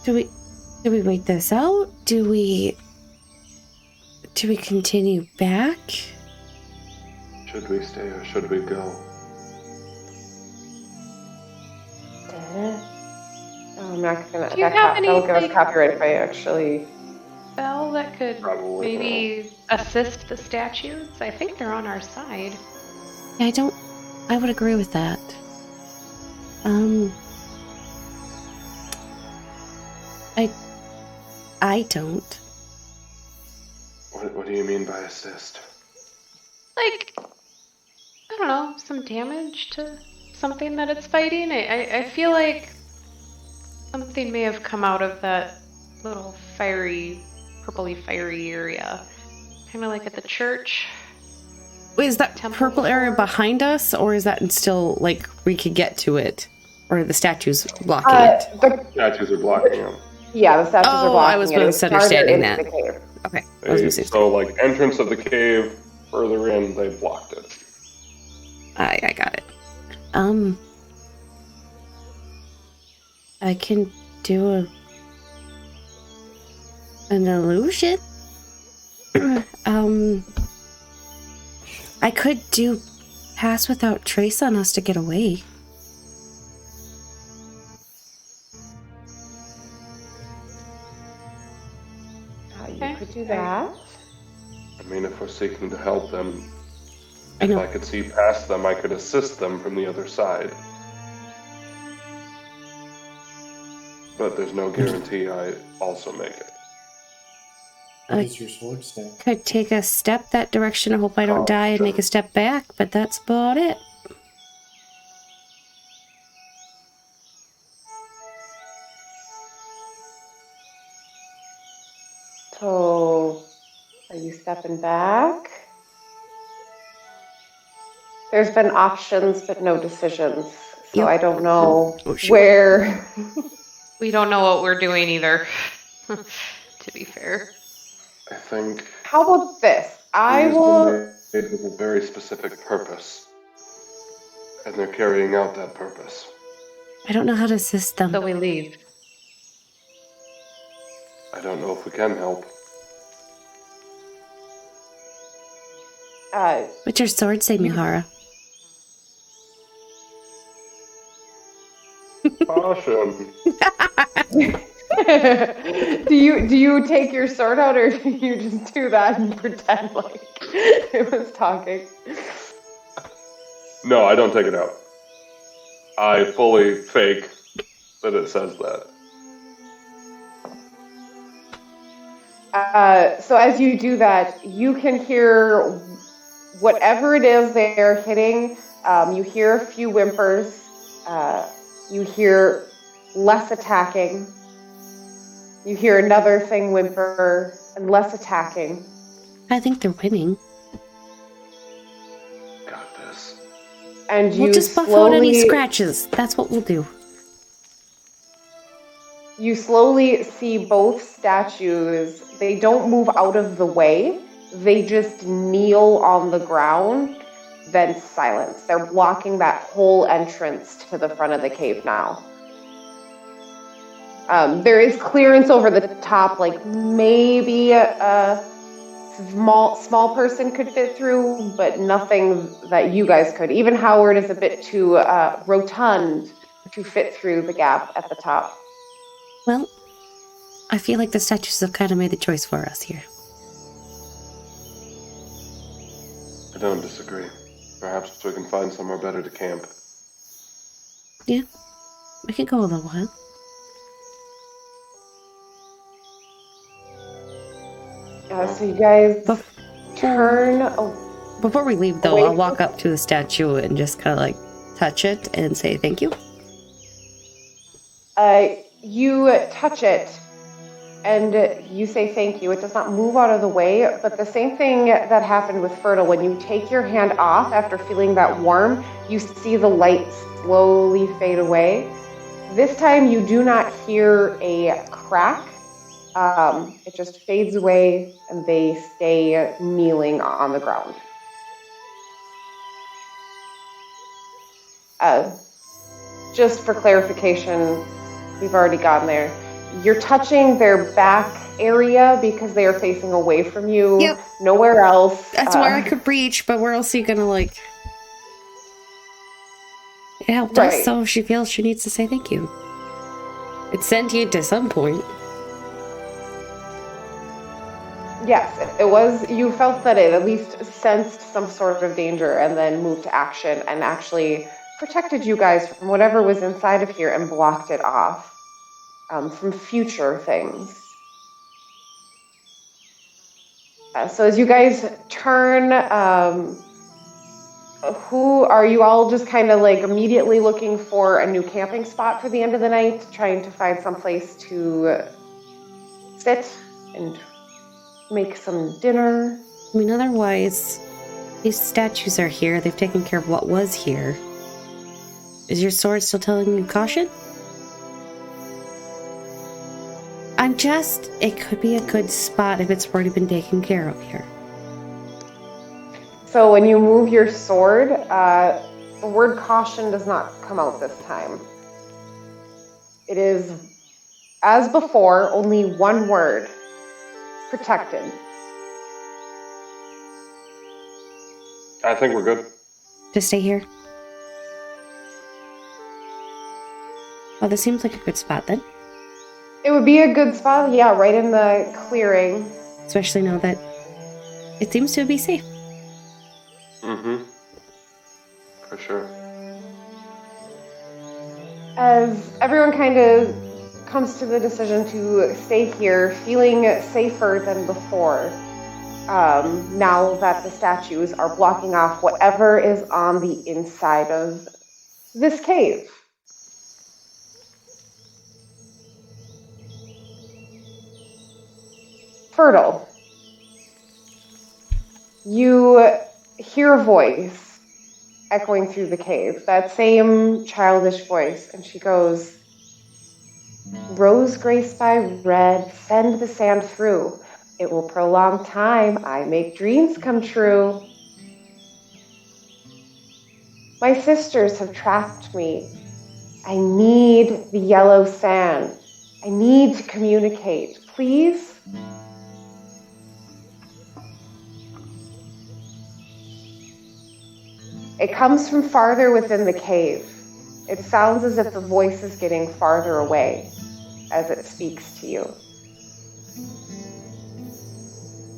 [SPEAKER 2] Do we wait this out? Do we continue back?
[SPEAKER 5] Should we stay or should we go?
[SPEAKER 1] I'm not gonna.
[SPEAKER 4] Do you have
[SPEAKER 1] that'll give us
[SPEAKER 4] anything-
[SPEAKER 1] copyright if I actually.
[SPEAKER 4] Spell that could
[SPEAKER 5] Probably
[SPEAKER 4] maybe assist the statues? I think they're on our side.
[SPEAKER 2] I would agree with that. I don't.
[SPEAKER 5] What do you mean by assist?
[SPEAKER 4] Like, I don't know, some damage to something that it's fighting? I feel like something may have come out of that little purpley fiery area. Kind of like at the church.
[SPEAKER 2] Wait, is that
[SPEAKER 4] Temple
[SPEAKER 2] purple area
[SPEAKER 4] before?
[SPEAKER 2] behind us, or is that still, like, we could get to it? Or are the statues blocking it?
[SPEAKER 1] The
[SPEAKER 5] Statues are blocking them.
[SPEAKER 1] Yeah, the statues are
[SPEAKER 2] Oh,
[SPEAKER 1] blocking
[SPEAKER 2] I was
[SPEAKER 1] it. It's
[SPEAKER 2] misunderstanding
[SPEAKER 1] farther
[SPEAKER 2] that.
[SPEAKER 1] into the cave.
[SPEAKER 2] Okay. I was missing.
[SPEAKER 5] So, like, entrance of the cave, further in, they blocked it.
[SPEAKER 2] I got it. I can do an illusion. I could do pass without trace on us to get away.
[SPEAKER 1] You could do that.
[SPEAKER 5] I mean, if we're seeking to help them,
[SPEAKER 2] I
[SPEAKER 5] if
[SPEAKER 2] know.
[SPEAKER 5] I could see past them, I could assist them from the other side. But there's no guarantee I also make it.
[SPEAKER 3] What does your sword say?
[SPEAKER 2] Could take a step that direction. I hope I don't die and make a step back, but that's about it.
[SPEAKER 1] So, are you stepping back? There's been options, but no decisions. So
[SPEAKER 2] Yep.
[SPEAKER 1] I don't know
[SPEAKER 2] Oh, shoot.
[SPEAKER 1] where.
[SPEAKER 4] We don't know what we're doing either, to be fair.
[SPEAKER 5] I think
[SPEAKER 1] How about this? I
[SPEAKER 5] these
[SPEAKER 1] will.
[SPEAKER 5] were made with a very specific purpose. And they're carrying out that purpose.
[SPEAKER 2] I don't know how to assist them.
[SPEAKER 4] So we leave.
[SPEAKER 5] I don't know if we can help.
[SPEAKER 2] What's your sword say, Mihara?
[SPEAKER 5] Caution!
[SPEAKER 1] do you take your sword out, or do you just do that and pretend like it was talking?
[SPEAKER 5] No, I don't take it out. I fully fake that it says that.
[SPEAKER 1] So as you do that, you can hear whatever it is they're hitting. You hear a few whimpers. You hear less attacking. You hear another thing whimper and less attacking.
[SPEAKER 2] I think they're winning.
[SPEAKER 5] Got this.
[SPEAKER 1] And
[SPEAKER 2] We'll
[SPEAKER 1] you
[SPEAKER 2] just buff out any
[SPEAKER 1] slowly,
[SPEAKER 2] scratches. That's what we'll do.
[SPEAKER 1] you slowly see both statues. They don't move out of the way. They just kneel on the ground, then silence. They're blocking that whole entrance to the front of the cave now. There is clearance over the top, like maybe a small person could fit through, but nothing that you guys could. Even Howard is a bit too rotund to fit through the gap at the top.
[SPEAKER 2] Well, I feel like the statues have kind of made the choice for us here.
[SPEAKER 5] I don't disagree. Perhaps we can find somewhere better to camp.
[SPEAKER 2] Yeah, we could go a little while.
[SPEAKER 1] So you guys turn.
[SPEAKER 2] Before we leave, though,
[SPEAKER 1] Wait.
[SPEAKER 2] I'll walk up to the statue and just kind of like touch it and say thank you.
[SPEAKER 1] You touch it and you say thank you. It does not move out of the way, but the same thing that happened with Fertile, when you take your hand off after feeling that warm, you see the light slowly fade away. This time you do not hear a crack. It just fades away and they stay kneeling on the ground. Just for clarification, we've already gotten there. You're touching their back area because they are facing away from you.
[SPEAKER 2] Yep.
[SPEAKER 1] Nowhere else.
[SPEAKER 2] That's where I could reach, but where else are you gonna like? It helped us,
[SPEAKER 1] Right.
[SPEAKER 2] so she feels she needs to say thank you. It's sentient to some point.
[SPEAKER 1] Yes, it was. You felt that it at least sensed some sort of danger and then moved to action and actually protected you guys from whatever was inside of here and blocked it off from future things. So as you guys turn, who are you all just kind of like immediately looking for a new camping spot for the end of the night, trying to find some place to sit and make some dinner?
[SPEAKER 2] I mean, otherwise, these statues are here. They've taken care of what was here. Is your sword still telling you caution? It could be a good spot if it's already been taken care of here.
[SPEAKER 1] So when you move your sword, the word caution does not come out this time. It is, as before, only one word: protected.
[SPEAKER 5] I think we're good.
[SPEAKER 2] To stay here? Well, this seems like a good spot then.
[SPEAKER 1] It would be a good spot, yeah, right in the clearing.
[SPEAKER 2] Especially now that it seems to be safe.
[SPEAKER 5] Mm-hmm. For sure.
[SPEAKER 1] As everyone kind of comes to the decision to stay here, feeling safer than before, now that the statues are blocking off whatever is on the inside of this cave. Fertile, you hear a voice echoing through the cave, that same childish voice, and she goes, "Rose graced by red, send the sand through. It will prolong time, I make dreams come true. My sisters have trapped me. I need the yellow sand. I need to communicate. Please?" It comes from farther within the cave. It sounds as if the voice is getting farther away as it speaks to you.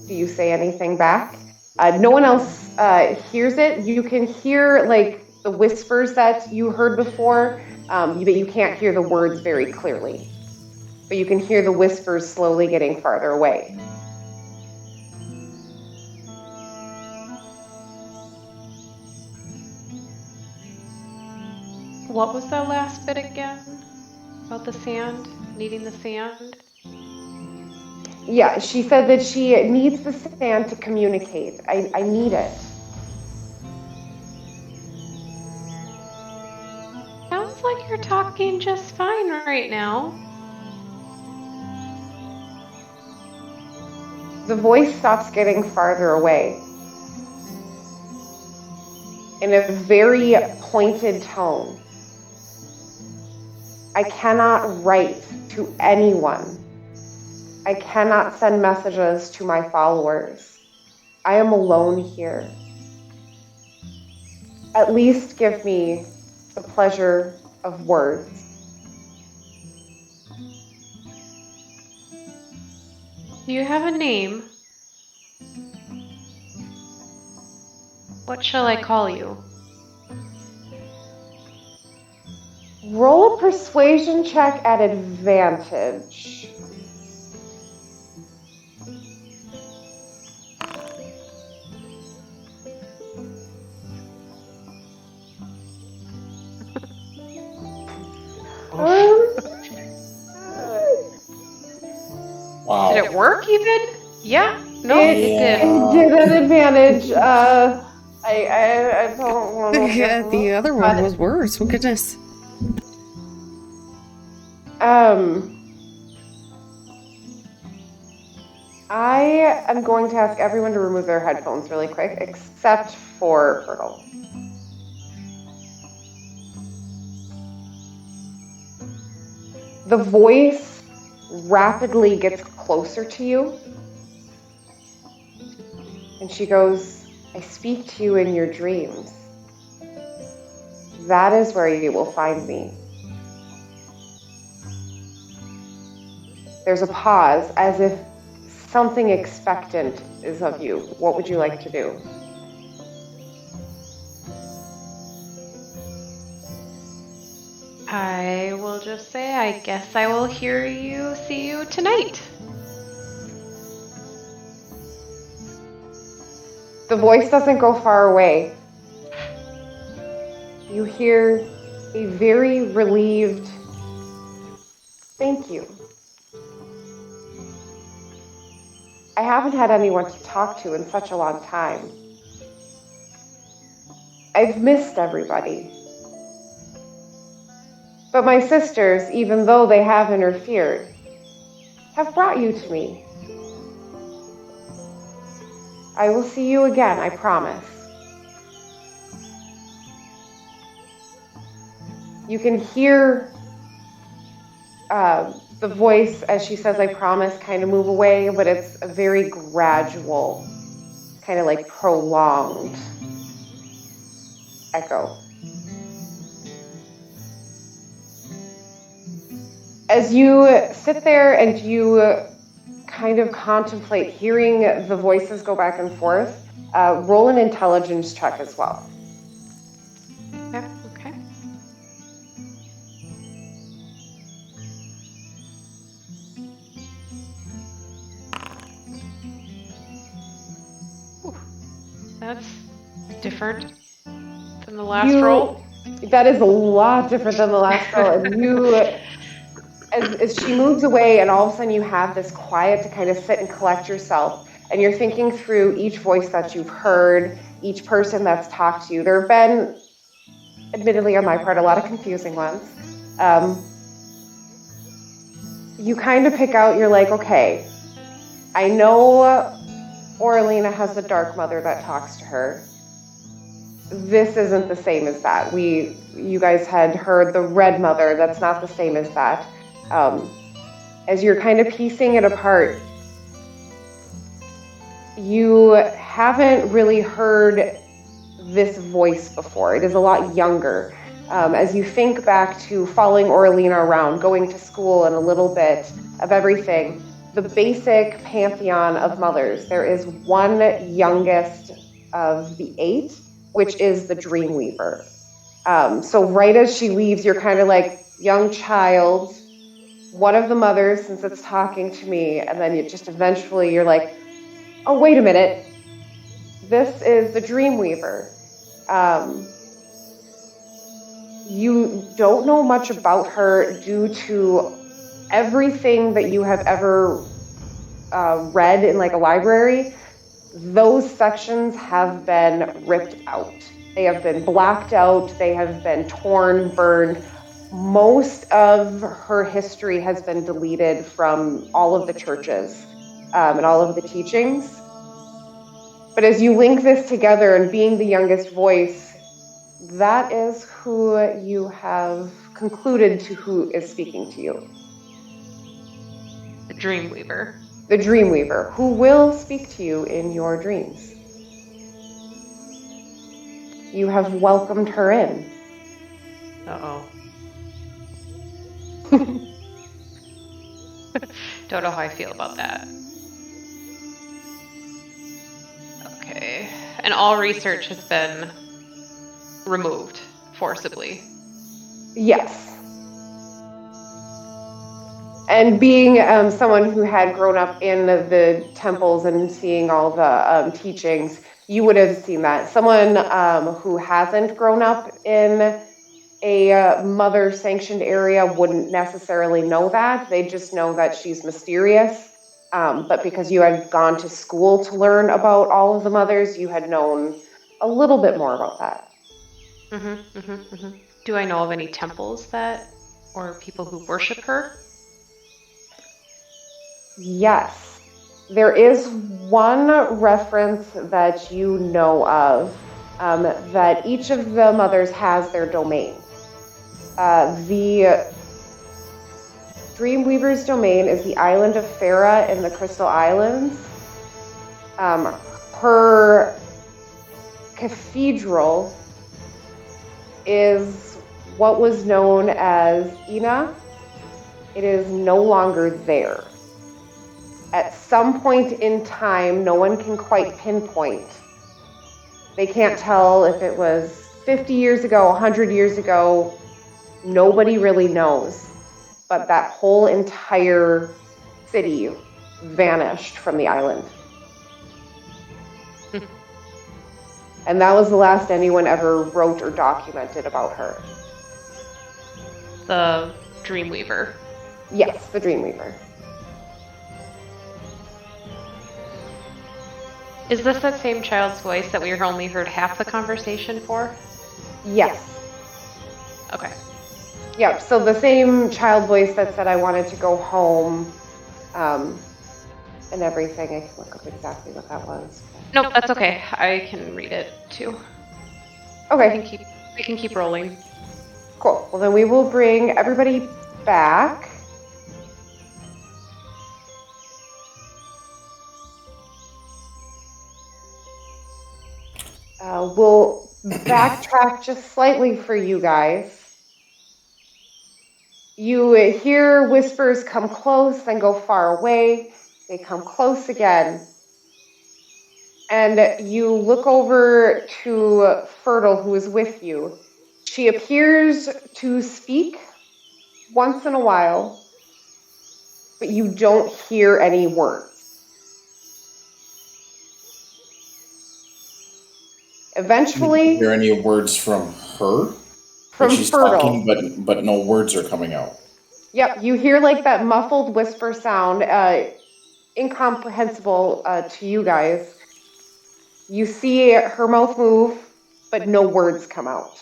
[SPEAKER 1] Do you say anything back? No one else hears it. You can hear like the whispers that you heard before, but you can't hear the words very clearly. But you can hear the whispers slowly getting farther away.
[SPEAKER 4] What was that last bit again? About the sand? Needing the sand?
[SPEAKER 1] Yeah, she said that she needs the sand to communicate. I need it.
[SPEAKER 4] talking just fine right now.
[SPEAKER 1] The voice stops getting farther away. In a very pointed tone. I cannot write to anyone. I cannot send messages to my followers. I am alone here. At least give me the pleasure of words.
[SPEAKER 4] Do you have a name? What shall I call you?
[SPEAKER 1] Roll a persuasion check at advantage.
[SPEAKER 3] Wow.
[SPEAKER 4] Did it work even? Yeah. No, it did.
[SPEAKER 1] It did an advantage. I don't want to.
[SPEAKER 2] Yeah, the other one was worse. Oh, goodness.
[SPEAKER 1] I am going to ask everyone to remove their headphones really quick, except for Fertile. The voice rapidly gets closer to you. And she goes, I speak to you in your dreams. That is where you will find me. There's a pause, as if something expectant is of you. What would you like to do?
[SPEAKER 4] I will just say, I guess I will see you tonight.
[SPEAKER 1] The voice doesn't go far away. You hear a very relieved, thank you. I haven't had anyone to talk to in such a long time. I've missed everybody. But my sisters, even though they have interfered, have brought you to me. I will see you again, I promise. You can hear the voice, as she says, I promise, kind of move away, but it's a very gradual, kind of like prolonged echo. As you sit there and you kind of contemplate hearing the voices go back and forth, roll an intelligence check as well.
[SPEAKER 4] Okay. Ooh, that's different than the last roll.
[SPEAKER 1] That is a lot different than the last roll. And you, as she moves away, and all of a sudden you have this quiet to kind of sit and collect yourself, and you're thinking through each voice that you've heard, each person that's talked to you. There have been, admittedly on my part, a lot of confusing ones. You kind of pick out, you're like, okay, I know Orlina has the Dark Mother that talks to her. This isn't the same as that. You guys had heard the Red Mother, that's not the same as that. As you're kind of piecing it apart, you haven't really heard this voice before. It is a lot younger. As you think back to following Orlina around, going to school, and a little bit of everything, the basic pantheon of mothers, there is one youngest of the 8, which is the Dreamweaver. So right as she leaves, you're kind of like, young child, one of the mothers, since it's talking to me, and then you just eventually you're like, oh, wait a minute, this is the Dreamweaver. You don't know much about her due to everything that you have ever read in like a library. Those sections have been ripped out. They have been blacked out. They have been torn, burned. most of her history has been deleted from all of the churches and all of the teachings. But as you link this together and being the youngest voice, that is who you have concluded to who is speaking to you.
[SPEAKER 4] The Dreamweaver.
[SPEAKER 1] The Dreamweaver, who will speak to you in your dreams. You have welcomed her in.
[SPEAKER 4] Uh-oh. Don't know how I feel about that. Okay. And all research has been removed forcibly.
[SPEAKER 1] Yes. And being someone who had grown up in the temples and seeing all the teachings, you would have seen that. Someone who hasn't grown up in a mother-sanctioned area wouldn't necessarily know that. They just know that she's mysterious. But because you had gone to school to learn about all of the mothers, you had known a little bit more about that.
[SPEAKER 4] Do I know of any temples or people who worship her?
[SPEAKER 1] Yes. There is one reference that you know of, that each of the mothers has their domain. The Dreamweaver's domain is the island of Farah in the Crystal Islands. Her cathedral is what was known as Ina. It is no longer there. At some point in time, no one can quite pinpoint. They can't tell if it was 50 years ago, 100 years ago. Nobody really knows. But that whole entire city vanished from the island. And that was the last anyone ever wrote or documented about her.
[SPEAKER 4] The Dreamweaver.
[SPEAKER 1] Yes, the Dreamweaver.
[SPEAKER 4] Is this that same child's voice that we only heard half the conversation for?
[SPEAKER 1] Yes.
[SPEAKER 4] Okay.
[SPEAKER 1] Yep, so the same child voice that said I wanted to go home, and everything. I can look up exactly what that was.
[SPEAKER 4] Nope, that's okay. I can read it too.
[SPEAKER 1] Okay.
[SPEAKER 4] We can keep rolling.
[SPEAKER 1] Cool. Well, then we will bring everybody back. We'll backtrack just slightly for you guys. You hear whispers come close, then go far away. They come close again. And you look over to Fertile, who is with you. She appears to speak once in a while, but you don't hear any words. Eventually,
[SPEAKER 3] hear any words from her?
[SPEAKER 1] From
[SPEAKER 3] she's
[SPEAKER 1] Fertile.
[SPEAKER 3] Talking, but no words are coming out.
[SPEAKER 1] Yep, you hear like that muffled whisper sound, incomprehensible to you guys. You see her mouth move, but no words come out.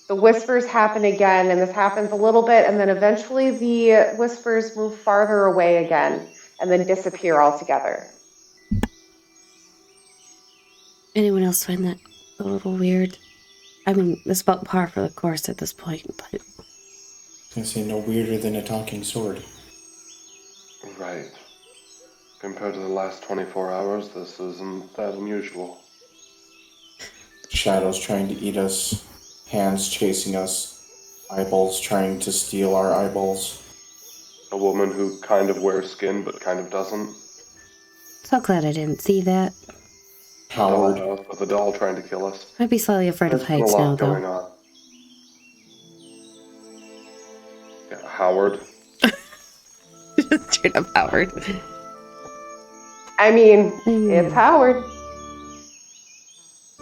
[SPEAKER 1] The whispers happen again, and this happens a little bit, and then eventually the whispers move farther away again, and then disappear altogether.
[SPEAKER 2] Anyone else find that a little weird? I mean, it's about par for the course at this point, but...
[SPEAKER 3] I say no weirder than a talking sword.
[SPEAKER 5] Right. Compared to the last 24 hours, this isn't that unusual.
[SPEAKER 3] Shadows trying to eat us, hands chasing us, eyeballs trying to steal our eyeballs.
[SPEAKER 5] A woman who kind of wears skin but kind of doesn't.
[SPEAKER 2] So glad I didn't see that.
[SPEAKER 3] Howard.
[SPEAKER 5] Dollhouse with a doll trying to kill us.
[SPEAKER 2] I'd be slightly afraid of heights now, though.
[SPEAKER 5] Going on. Yeah, Howard.
[SPEAKER 2] Straight up Howard.
[SPEAKER 1] I mean, it's Howard.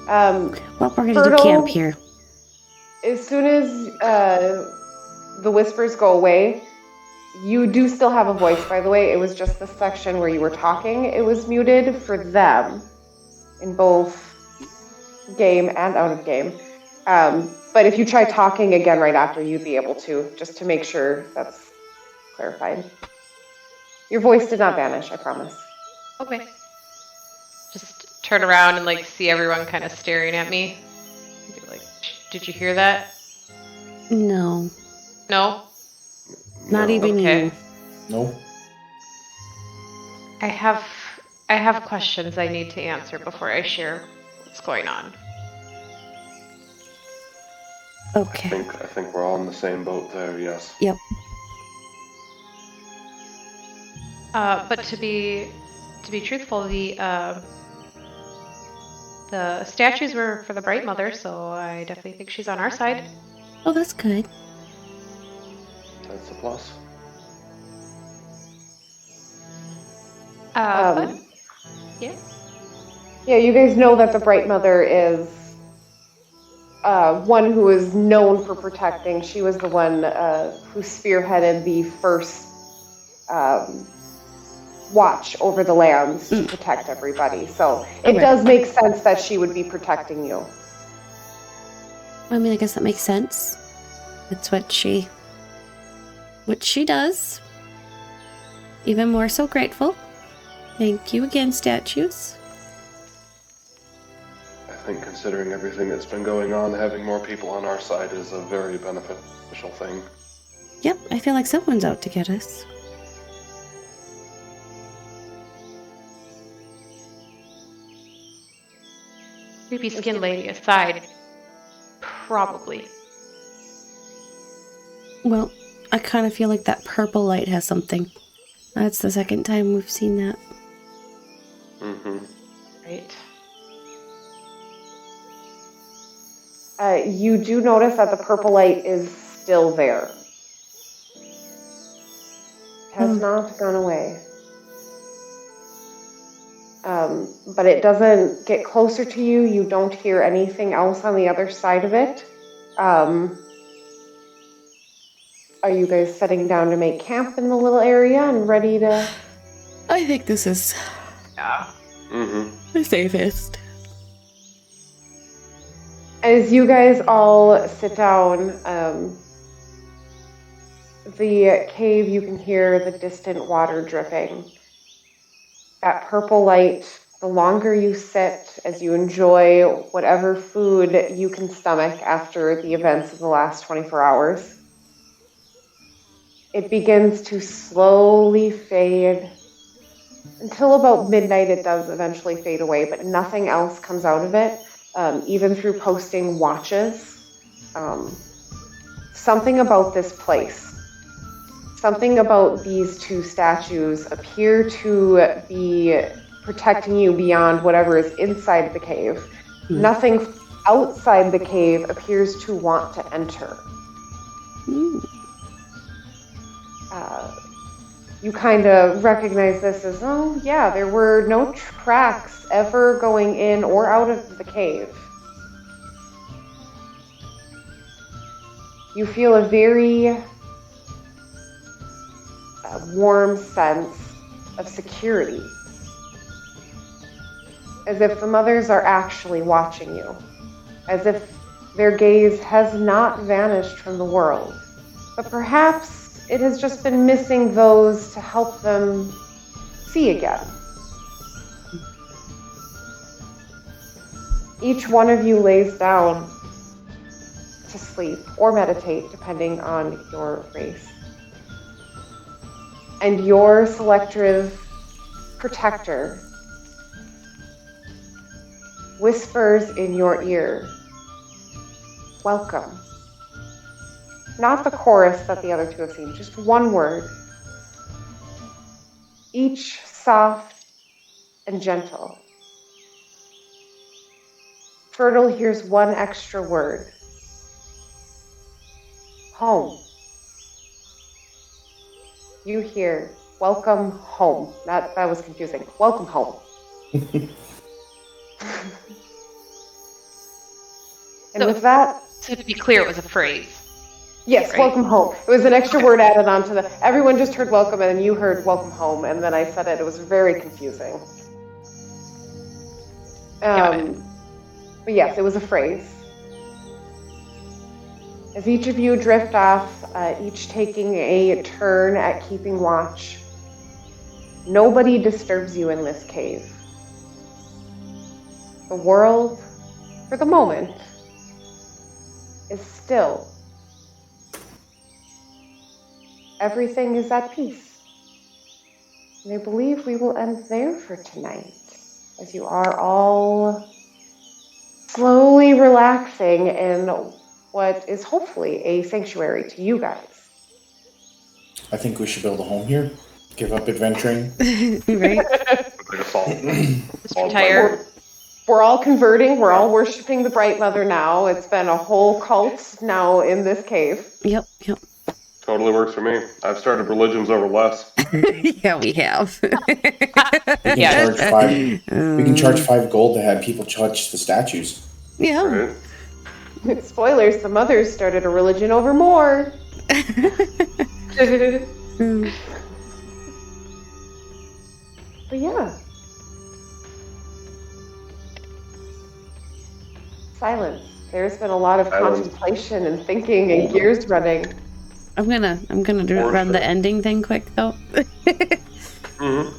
[SPEAKER 2] Well, we're gonna
[SPEAKER 1] Fertile,
[SPEAKER 2] do camp here.
[SPEAKER 1] As soon as the whispers go away, you do still have a voice, by the way. It was just the section where you were talking. It was muted for them in both game and out of game. But if you try talking again right after, you'd be able to, just to make sure that's clarified. Your voice did not vanish, I promise.
[SPEAKER 4] Okay. Just turn around and like see everyone kind of staring at me. Be like, did you hear that?
[SPEAKER 2] No.
[SPEAKER 4] No?
[SPEAKER 2] Not even you.
[SPEAKER 3] No.
[SPEAKER 4] I have questions I need to answer before I share what's going on.
[SPEAKER 2] Okay.
[SPEAKER 5] I think we're all in the same boat there, yes.
[SPEAKER 2] Yep.
[SPEAKER 4] But to be truthful, the statues were for the Bright Mother, so I definitely think she's on our side.
[SPEAKER 2] Oh, that's good.
[SPEAKER 5] That's a plus.
[SPEAKER 4] But, yeah.
[SPEAKER 1] Yeah, you guys know that the Bright Mother is one who is known for protecting. She was the one who spearheaded the first watch over the lands to protect everybody. So it does make sense that she would be protecting you.
[SPEAKER 2] I mean, I guess that makes sense. It's what she does. Even more so grateful. Thank you again, statues.
[SPEAKER 5] I think considering everything that's been going on, having more people on our side is a very beneficial thing.
[SPEAKER 2] Yep, I feel like someone's out to get us.
[SPEAKER 4] Creepy skin lady aside, probably.
[SPEAKER 2] Well, I kind of feel like that purple light has something. That's the second time we've seen that.
[SPEAKER 5] Mm-hmm.
[SPEAKER 4] Right.
[SPEAKER 1] You do notice that the purple light is still there. It has not gone away. But it doesn't get closer to you. You don't hear anything else on the other side of it. Are you guys setting down to make camp in the little area and ready to...
[SPEAKER 2] I think this is the safest.
[SPEAKER 1] As you guys all sit down, the cave, you can hear the distant water dripping. That purple light, the longer you sit, as you enjoy whatever food you can stomach after the events of the last 24 hours, it begins to slowly fade. Until about midnight, it does eventually fade away, but nothing else comes out of it. Even through posting watches, something about this place, something about these two statues appear to be protecting you beyond whatever is inside the cave. Nothing outside the cave appears to want to enter. You kind of recognize this as, oh yeah, there were no tracks ever going in or out of the cave. You feel a very warm sense of security. As if the mothers are actually watching you. As if their gaze has not vanished from the world. But perhaps it has just been missing those to help them see again. Each one of you lays down to sleep or meditate, depending on your race. And your selective protector whispers in your ear, welcome. Not the chorus that the other two have seen, just one word. Each soft and gentle. Fertile hears one extra word. Home. You hear, welcome home. That was confusing. Welcome home. And with that...
[SPEAKER 4] To be clear, it was a phrase.
[SPEAKER 1] Yes, right? Welcome home. It was an extra word added on to the... Everyone just heard welcome, and then you heard welcome home, and then I said it. It was very confusing. But yes, it was a phrase. As each of you drift off, each taking a turn at keeping watch, nobody disturbs you in this cave. The world, for the moment, is still. Everything is at peace. And I believe we will end there for tonight, as you are all slowly relaxing in what is hopefully a sanctuary to you guys.
[SPEAKER 3] I think we should build a home here. Give up adventuring.
[SPEAKER 2] Right?
[SPEAKER 4] Retire.
[SPEAKER 1] We're all converting. We're all worshiping the Bright Mother now. It's been a whole cult now in this cave.
[SPEAKER 2] Yep.
[SPEAKER 5] Totally works for me. I've started religions over less.
[SPEAKER 2] Yeah, we have.
[SPEAKER 3] We can charge 5 gold to have people touch the statues.
[SPEAKER 2] Yeah.
[SPEAKER 5] Right?
[SPEAKER 1] Spoilers, the mothers started a religion over more. But yeah. Silence. There's been a lot of contemplation and thinking and gears running.
[SPEAKER 2] I'm gonna run the ending thing quick though.
[SPEAKER 5] Mm-hmm.